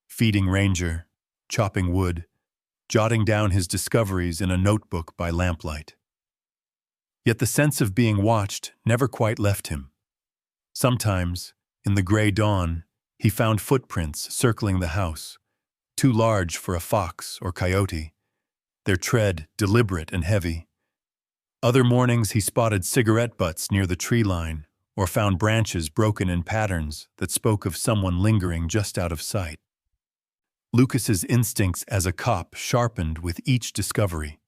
feeding Ranger, chopping wood, jotting down his discoveries in a notebook by lamplight. Yet the sense of being watched never quite left him. Sometimes, in the gray dawn, he found footprints circling the house, too large for a fox or coyote, their tread deliberate and heavy. Other mornings he spotted cigarette butts near the tree line or found branches broken in patterns that spoke of someone lingering just out of sight. Lucas's instincts as a cop sharpened with each discovery.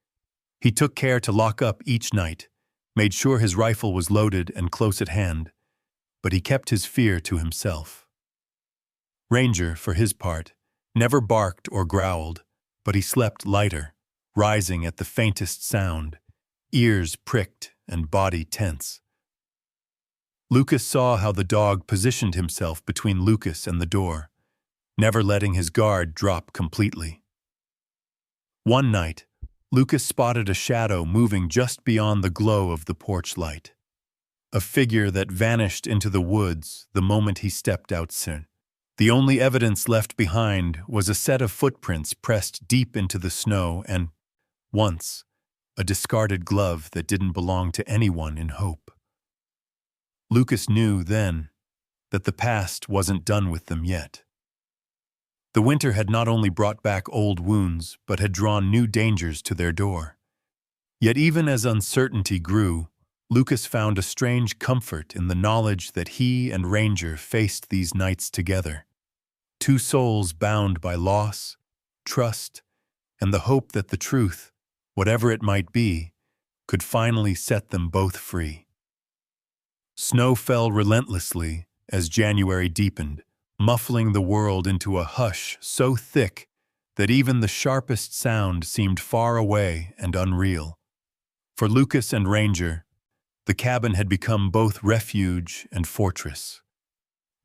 He took care to lock up each night, made sure his rifle was loaded and close at hand, but he kept his fear to himself. Ranger, for his part, never barked or growled, but he slept lighter, rising at the faintest sound, ears pricked and body tense. Lucas saw how the dog positioned himself between Lucas and the door, never letting his guard drop completely. One night, Lucas spotted a shadow moving just beyond the glow of the porch light, a figure that vanished into the woods the moment he stepped outside. The only evidence left behind was a set of footprints pressed deep into the snow and, once, a discarded glove that didn't belong to anyone in Hope. Lucas knew then that the past wasn't done with them yet. The winter had not only brought back old wounds, but had drawn new dangers to their door. Yet even as uncertainty grew, Lucas found a strange comfort in the knowledge that he and Ranger faced these nights together. Two souls bound by loss, trust, and the hope that the truth, whatever it might be, could finally set them both free. Snow fell relentlessly as January deepened, muffling the world into a hush so thick that even the sharpest sound seemed far away and unreal. For Lucas and Ranger, the cabin had become both refuge and fortress.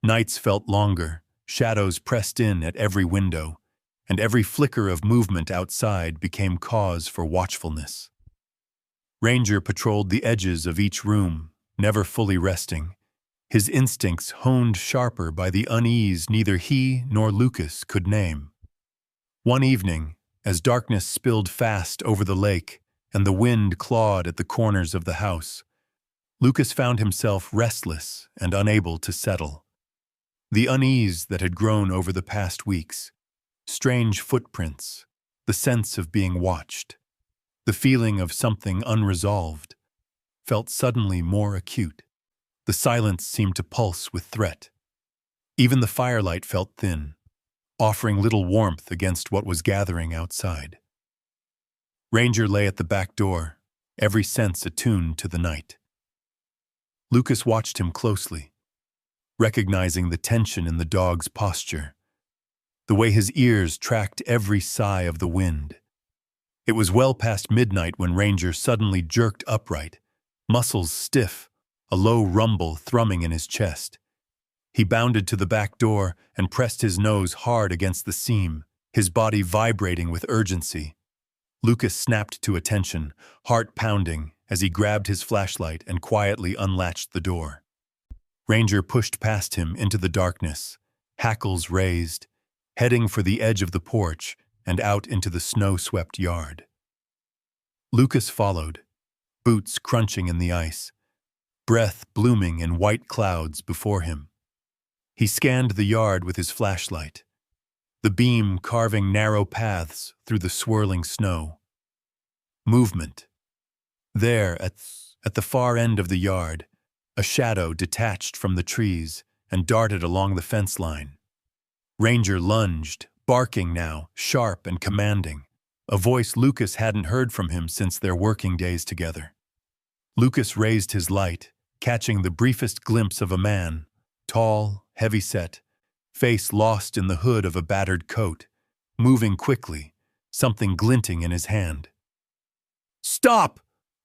Nights felt longer, shadows pressed in at every window, and every flicker of movement outside became cause for watchfulness. Ranger patrolled the edges of each room, never fully resting, his instincts honed sharper by the unease neither he nor Lucas could name. One evening, as darkness spilled fast over the lake and the wind clawed at the corners of the house, Lucas found himself restless and unable to settle. The unease that had grown over the past weeks, strange footprints, the sense of being watched, the feeling of something unresolved, felt suddenly more acute. The silence seemed to pulse with threat. Even the firelight felt thin, offering little warmth against what was gathering outside. Ranger lay at the back door, every sense attuned to the night. Lucas watched him closely, recognizing the tension in the dog's posture, the way his ears tracked every sigh of the wind. It was well past midnight when Ranger suddenly jerked upright, muscles stiff, a low rumble thrumming in his chest. He bounded to the back door and pressed his nose hard against the seam, his body vibrating with urgency. Lucas snapped to attention, heart pounding, as he grabbed his flashlight and quietly unlatched the door. Ranger pushed past him into the darkness, hackles raised, heading for the edge of the porch and out into the snow-swept yard. Lucas followed, boots crunching in the ice, breath blooming in white clouds before him. He scanned the yard with his flashlight, the beam carving narrow paths through the swirling snow. Movement. There, at the far end of the yard, a shadow detached from the trees and darted along the fence line. Ranger lunged, barking now, sharp and commanding, a voice Lucas hadn't heard from him since their working days together. Lucas raised his light, catching the briefest glimpse of a man, tall, heavy-set, face lost in the hood of a battered coat, moving quickly, something glinting in his hand. "Stop!"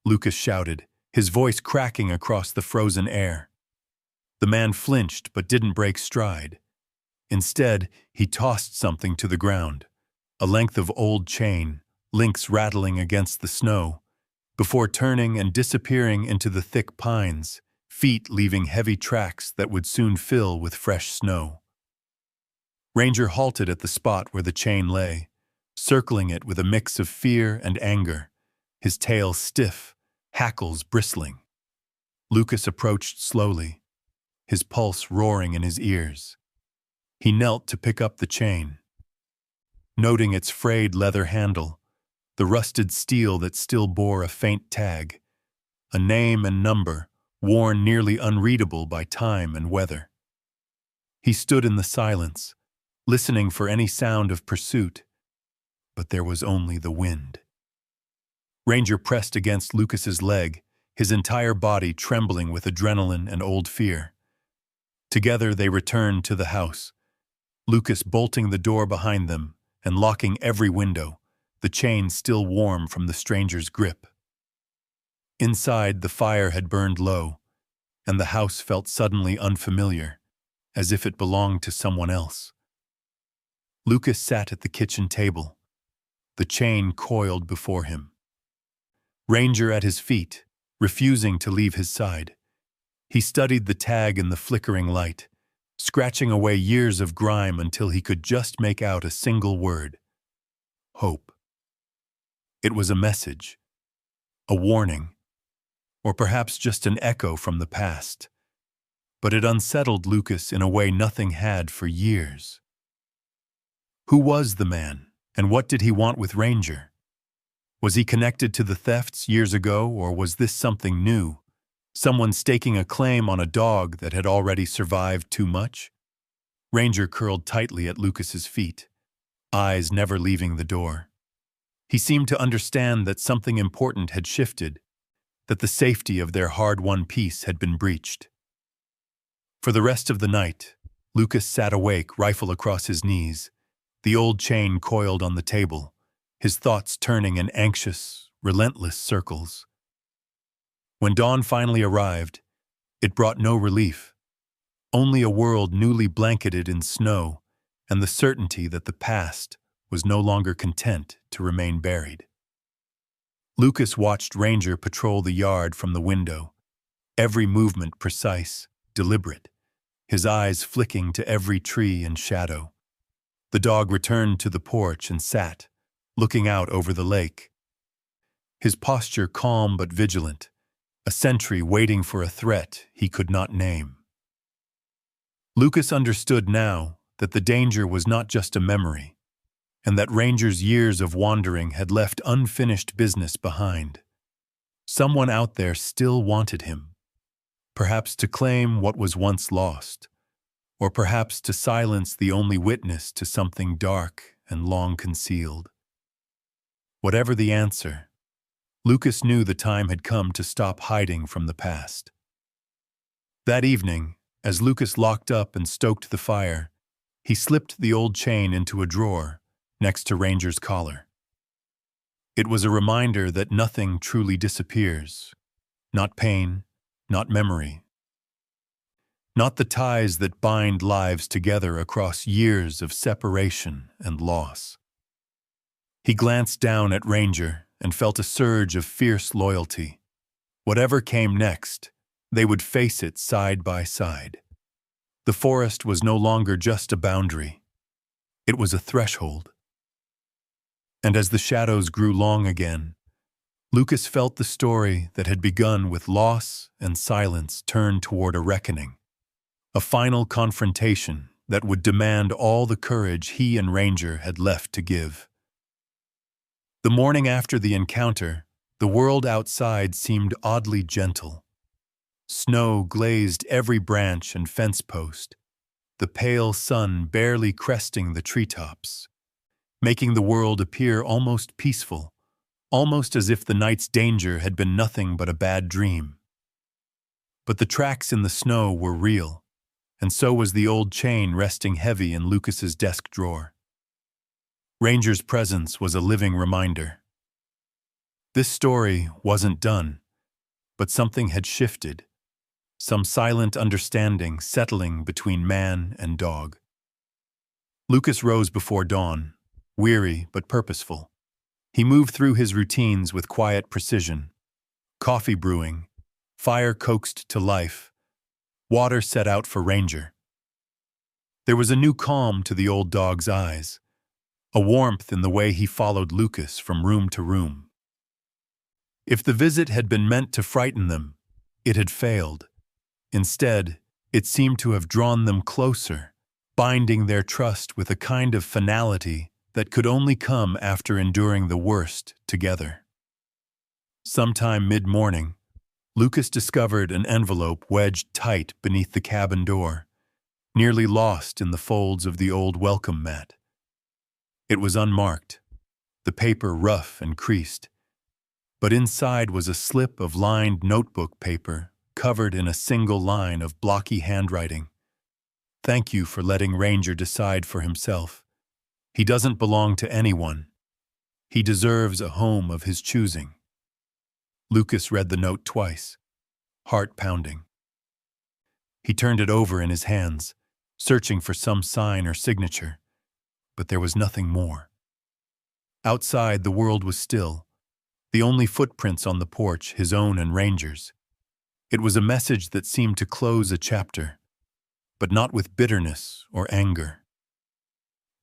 Lucas shouted, his voice cracking across the frozen air. The man flinched but didn't break stride. Instead, he tossed something to the ground, a length of old chain, links rattling against the snow, before turning and disappearing into the thick pines, feet leaving heavy tracks that would soon fill with fresh snow. Ranger halted at the spot where the chain lay, circling it with a mix of fear and anger, his tail stiff, hackles bristling. Lucas approached slowly, his pulse roaring in his ears. He knelt to pick up the chain, noting its frayed leather handle, the rusted steel that still bore a faint tag, a name and number worn nearly unreadable by time and weather. He stood in the silence, listening for any sound of pursuit, but there was only the wind. Ranger pressed against Lucas's leg, his entire body trembling with adrenaline and old fear. Together they returned to the house, Lucas bolting the door behind them and locking every window, the chain still warm from the stranger's grip. Inside, the fire had burned low, and the house felt suddenly unfamiliar, as if it belonged to someone else. Lucas sat at the kitchen table, the chain coiled before him. Ranger at his feet, refusing to leave his side. He studied the tag in the flickering light, scratching away years of grime until he could just make out a single word: hope. It was a message, a warning, or perhaps just an echo from the past. But it unsettled Lucas in a way nothing had for years. Who was the man, and what did he want with Ranger? Was he connected to the thefts years ago, or was this something new? Someone staking a claim on a dog that had already survived too much? Ranger curled tightly at Lucas's feet, eyes never leaving the door. He seemed to understand that something important had shifted, that the safety of their hard-won peace had been breached. For the rest of the night, Lucas sat awake, rifle across his knees, the old chain coiled on the table, his thoughts turning in anxious, relentless circles. When dawn finally arrived, it brought no relief, only a world newly blanketed in snow and the certainty that the past was no longer content to remain buried. Lucas watched Ranger patrol the yard from the window, every movement precise, deliberate, his eyes flicking to every tree and shadow. The dog returned to the porch and sat, looking out over the lake. His posture calm but vigilant, a sentry waiting for a threat he could not name. Lucas understood now that the danger was not just a memory, and that Ranger's years of wandering had left unfinished business behind. Someone out there still wanted him, perhaps to claim what was once lost, or perhaps to silence the only witness to something dark and long concealed. Whatever the answer, Lucas knew the time had come to stop hiding from the past. That evening, as Lucas locked up and stoked the fire, he slipped the old chain into a drawer next to Ranger's collar. It was a reminder that nothing truly disappears, not pain, not memory, not the ties that bind lives together across years of separation and loss. He glanced down at Ranger and felt a surge of fierce loyalty. Whatever came next, they would face it side by side. The forest was no longer just a boundary. It was a threshold. And as the shadows grew long again, Lucas felt the story that had begun with loss and silence turn toward a reckoning, a final confrontation that would demand all the courage he and Ranger had left to give. The morning after the encounter, the world outside seemed oddly gentle. Snow glazed every branch and fence post, the pale sun barely cresting the treetops, making the world appear almost peaceful, almost as if the night's danger had been nothing but a bad dream. But the tracks in the snow were real, and so was the old chain resting heavy in Lucas's desk drawer. Ranger's presence was a living reminder. This story wasn't done, but something had shifted, some silent understanding settling between man and dog. Lucas rose before dawn, weary but purposeful. He moved through his routines with quiet precision. Coffee brewing, fire coaxed to life, water set out for Ranger. There was a new calm to the old dog's eyes, a warmth in the way he followed Lucas from room to room. If the visit had been meant to frighten them, it had failed. Instead, it seemed to have drawn them closer, binding their trust with a kind of finality that could only come after enduring the worst together. Sometime mid-morning, Lucas discovered an envelope wedged tight beneath the cabin door, nearly lost in the folds of the old welcome mat. It was unmarked, the paper rough and creased, but inside was a slip of lined notebook paper covered in a single line of blocky handwriting. "Thank you for letting Ranger decide for himself. He doesn't belong to anyone. He deserves a home of his choosing." Lucas read the note twice, heart pounding. He turned it over in his hands, searching for some sign or signature, but there was nothing more. Outside, the world was still, the only footprints on the porch, his own and Ranger's. It was a message that seemed to close a chapter, but not with bitterness or anger.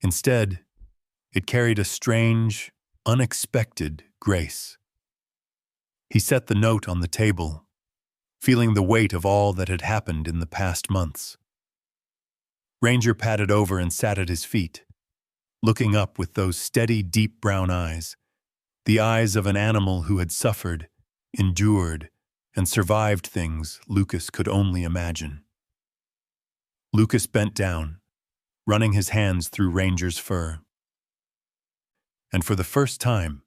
Instead, it carried a strange, unexpected grace. He set the note on the table, feeling the weight of all that had happened in the past months. Ranger padded over and sat at his feet, looking up with those steady, deep brown eyes, the eyes of an animal who had suffered, endured, and survived things Lucas could only imagine. Lucas bent down, running his hands through Ranger's fur. And for the first time,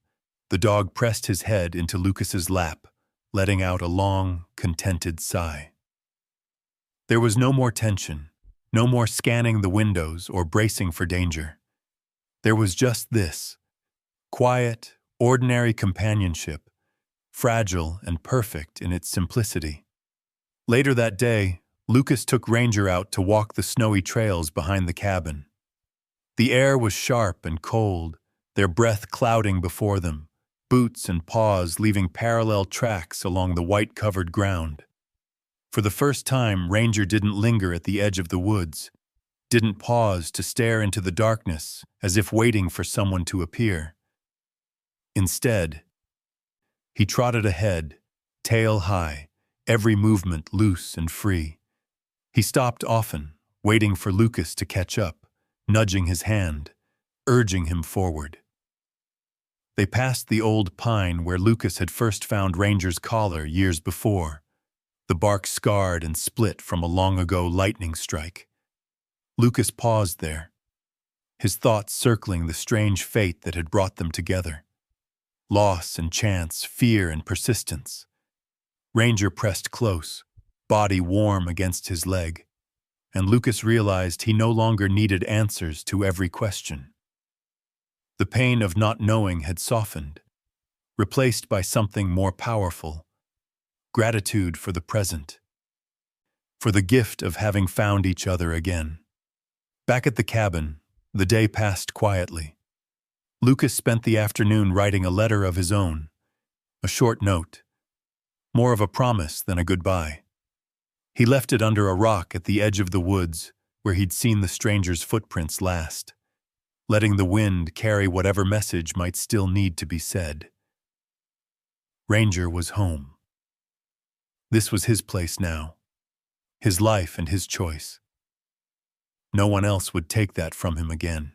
the dog pressed his head into Lucas's lap, letting out a long, contented sigh. There was no more tension, no more scanning the windows or bracing for danger. There was just this, quiet, ordinary companionship, fragile and perfect in its simplicity. Later that day, Lucas took Ranger out to walk the snowy trails behind the cabin. The air was sharp and cold, their breath clouding before them, boots and paws leaving parallel tracks along the white-covered ground. For the first time, Ranger didn't linger at the edge of the woods, didn't pause to stare into the darkness as if waiting for someone to appear. Instead, he trotted ahead, tail high, every movement loose and free. He stopped often, waiting for Lucas to catch up, nudging his hand, urging him forward. They passed the old pine where Lucas had first found Ranger's collar years before, the bark scarred and split from a long-ago lightning strike. Lucas paused there, his thoughts circling the strange fate that had brought them together. Loss and chance, fear and persistence. Ranger pressed close, body warm against his leg, and Lucas realized he no longer needed answers to every question. The pain of not knowing had softened, replaced by something more powerful, gratitude for the present, for the gift of having found each other again. Back at the cabin, the day passed quietly. Lucas spent the afternoon writing a letter of his own, a short note, more of a promise than a goodbye. He left it under a rock at the edge of the woods where he'd seen the stranger's footprints last, letting the wind carry whatever message might still need to be said. Ranger was home. This was his place now, his life and his choice. No one else would take that from him again.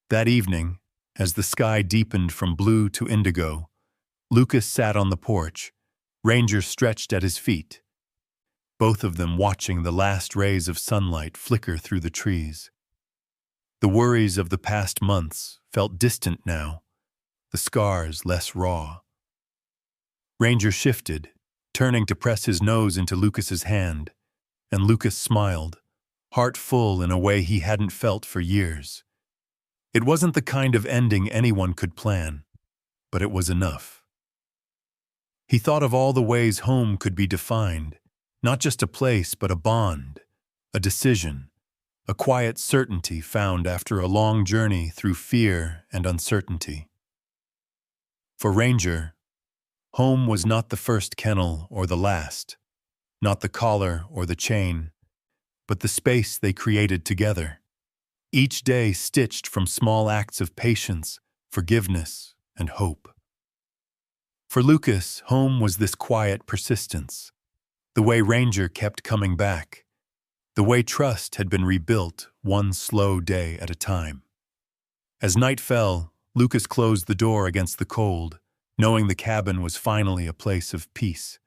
That evening, as the sky deepened from blue to indigo, Lucas sat on the porch, Ranger stretched at his feet, both of them watching the last rays of sunlight flicker through the trees. The worries of the past months felt distant now, the scars less raw. Ranger shifted, turning to press his nose into Lucas's hand, and Lucas smiled, heart full in a way he hadn't felt for years. It wasn't the kind of ending anyone could plan, but it was enough. He thought of all the ways home could be defined, not just a place but a bond, a decision, a quiet certainty found after a long journey through fear and uncertainty. For Ranger, home was not the first kennel or the last, not the collar or the chain, but the space they created together, each day stitched from small acts of patience, forgiveness, and hope. For Lucas, home was this quiet persistence, the way Ranger kept coming back, the way trust had been rebuilt one slow day at a time. As night fell, Lucas closed the door against the cold, knowing the cabin was finally a place of peace.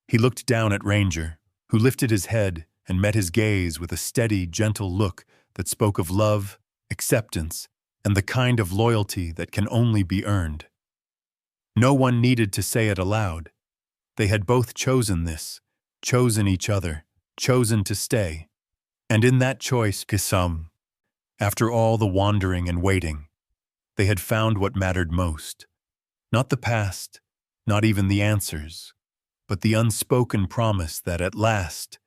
He looked down at Ranger, who lifted his head and met his gaze with a steady, gentle look that spoke of love, acceptance, and the kind of loyalty that can only be earned. No one needed to say it aloud. They had both chosen this, chosen each other, chosen to stay. And in that choice, Kisam, after all the wandering and waiting, they had found what mattered most. Not the past, not even the answers, but the unspoken promise that at last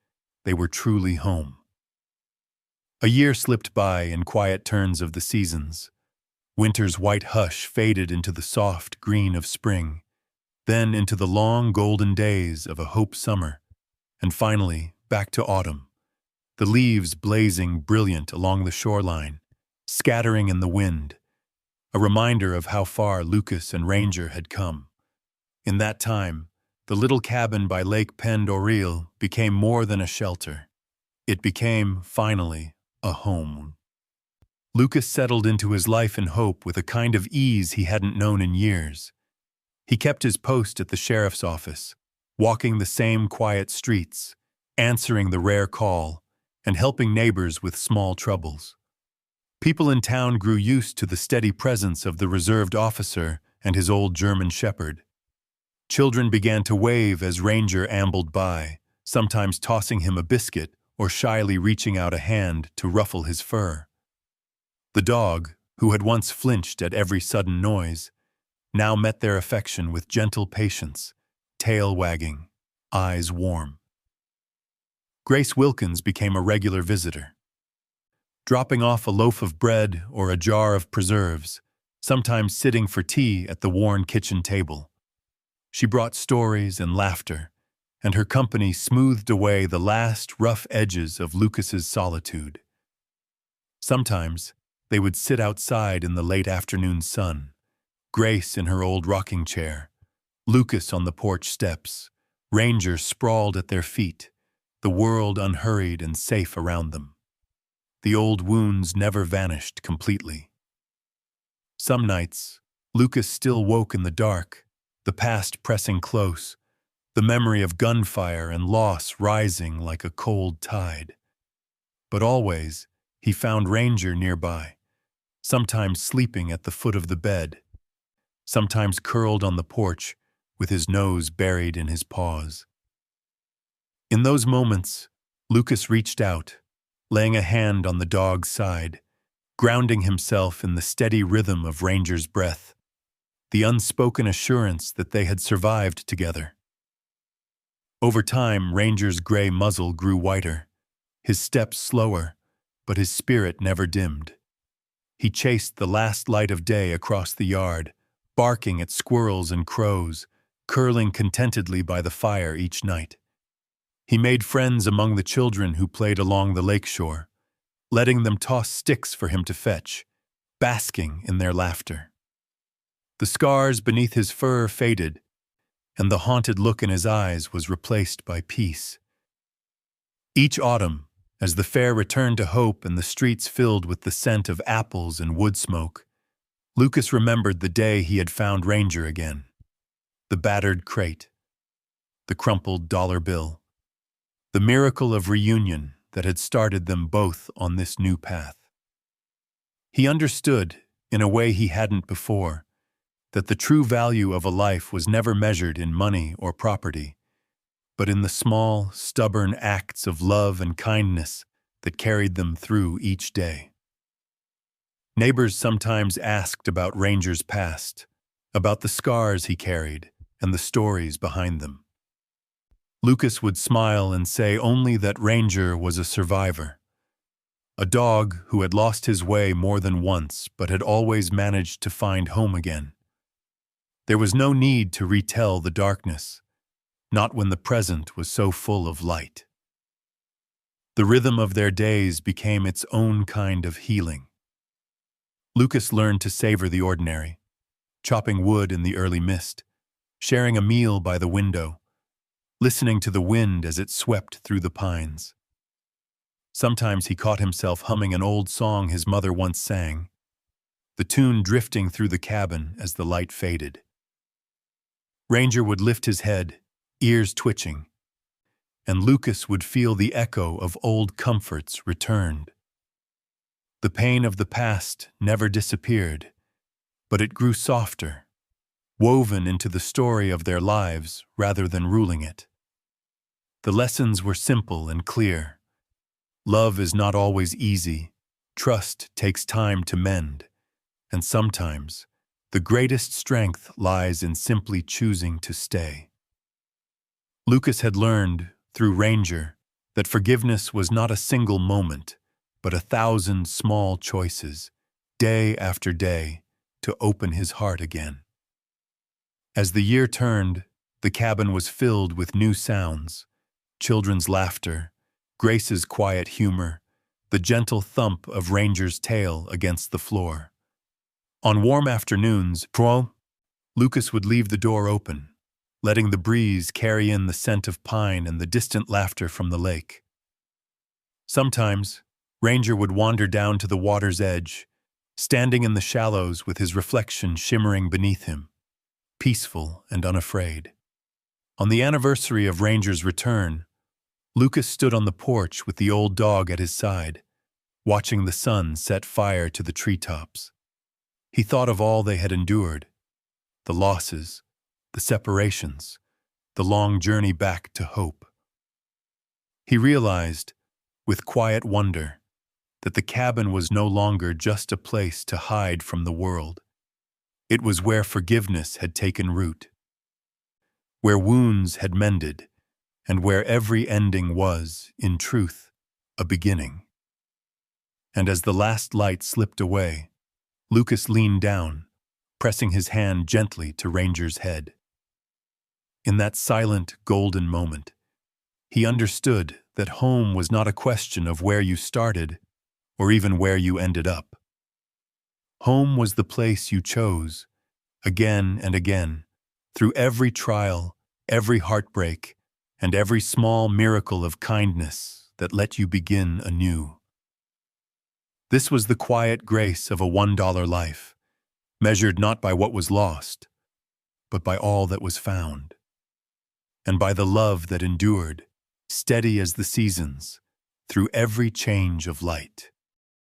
they were truly home. A year slipped by in quiet turns of the seasons. Winter's white hush faded into the soft green of spring, then into the long golden days of a hope summer, and finally back to autumn, the leaves blazing brilliant along the shoreline, scattering in the wind, a reminder of how far Lucas and Ranger had come. In that time, the little cabin by Lake Pend Oreille became more than a shelter. It became, finally, a home. Lucas settled into his life in Hope with a kind of ease he hadn't known in years. He kept his post at the sheriff's office, walking the same quiet streets, answering the rare call, and helping neighbors with small troubles. People in town grew used to the steady presence of the reserved officer and his old German shepherd. Children began to wave as Ranger ambled by, sometimes tossing him a biscuit or shyly reaching out a hand to ruffle his fur. The dog, who had once flinched at every sudden noise, now met their affection with gentle patience, tail wagging, eyes warm. Grace Wilkins became a regular visitor, dropping off a loaf of bread or a jar of preserves, sometimes sitting for tea at the worn kitchen table. She brought stories and laughter, and her company smoothed away the last rough edges of Lucas's solitude. Sometimes they would sit outside in the late afternoon sun, Grace in her old rocking chair, Lucas on the porch steps, Ranger sprawled at their feet, the world unhurried and safe around them. The old wounds never vanished completely. Some nights, Lucas still woke in the dark, the past pressing close, the memory of gunfire and loss rising like a cold tide. But always, he found Ranger nearby, sometimes sleeping at the foot of the bed, sometimes curled on the porch with his nose buried in his paws. In those moments, Lucas reached out, laying a hand on the dog's side, grounding himself in the steady rhythm of Ranger's breath, the unspoken assurance that they had survived together. Over time, Ranger's gray muzzle grew whiter, his steps slower, but his spirit never dimmed. He chased the last light of day across the yard, barking at squirrels and crows, curling contentedly by the fire each night. He made friends among the children who played along the lakeshore, letting them toss sticks for him to fetch, basking in their laughter. The scars beneath his fur faded, and the haunted look in his eyes was replaced by peace. Each autumn, as the fair returned to Hope and the streets filled with the scent of apples and wood smoke, Lucas remembered the day he had found Ranger again. The battered crate, the crumpled dollar bill, the miracle of reunion that had started them both on this new path. He understood, in a way he hadn't before, that the true value of a life was never measured in money or property, but in the small, stubborn acts of love and kindness that carried them through each day. Neighbors sometimes asked about Ranger's past, about the scars he carried and the stories behind them. Lucas would smile and say only that Ranger was a survivor, a dog who had lost his way more than once but had always managed to find home again. There was no need to retell the darkness, not when the present was so full of light. The rhythm of their days became its own kind of healing. Lucas learned to savor the ordinary, chopping wood in the early mist, sharing a meal by the window, listening to the wind as it swept through the pines. Sometimes he caught himself humming an old song his mother once sang, the tune drifting through the cabin as the light faded. Ranger would lift his head, ears twitching, and Lucas would feel the echo of old comforts returned. The pain of the past never disappeared, but it grew softer, woven into the story of their lives rather than ruling it. The lessons were simple and clear. Love is not always easy, trust takes time to mend, and sometimes the greatest strength lies in simply choosing to stay. Lucas had learned, through Ranger, that forgiveness was not a single moment, but 1,000 small choices, day after day, to open his heart again. As the year turned, the cabin was filled with new sounds, children's laughter, Grace's quiet humor, the gentle thump of Ranger's tail against the floor. On warm afternoons, Lucas would leave the door open, letting the breeze carry in the scent of pine and the distant laughter from the lake. Sometimes, Ranger would wander down to the water's edge, standing in the shallows with his reflection shimmering beneath him, peaceful and unafraid. On the anniversary of Ranger's return, Lucas stood on the porch with the old dog at his side, watching the sun set fire to the treetops. He thought of all they had endured, the losses, the separations, the long journey back to hope. He realized, with quiet wonder, that the cabin was no longer just a place to hide from the world. It was where forgiveness had taken root, where wounds had mended, and where every ending was, in truth, a beginning. And as the last light slipped away, Lucas leaned down, pressing his hand gently to Ranger's head. In that silent, golden moment, he understood that home was not a question of where you started or even where you ended up. Home was the place you chose, again and again, through every trial, every heartbreak, and every small miracle of kindness that let you begin anew. This was the quiet grace of a $1 life, measured not by what was lost, but by all that was found, and by the love that endured, steady as the seasons, through every change of light.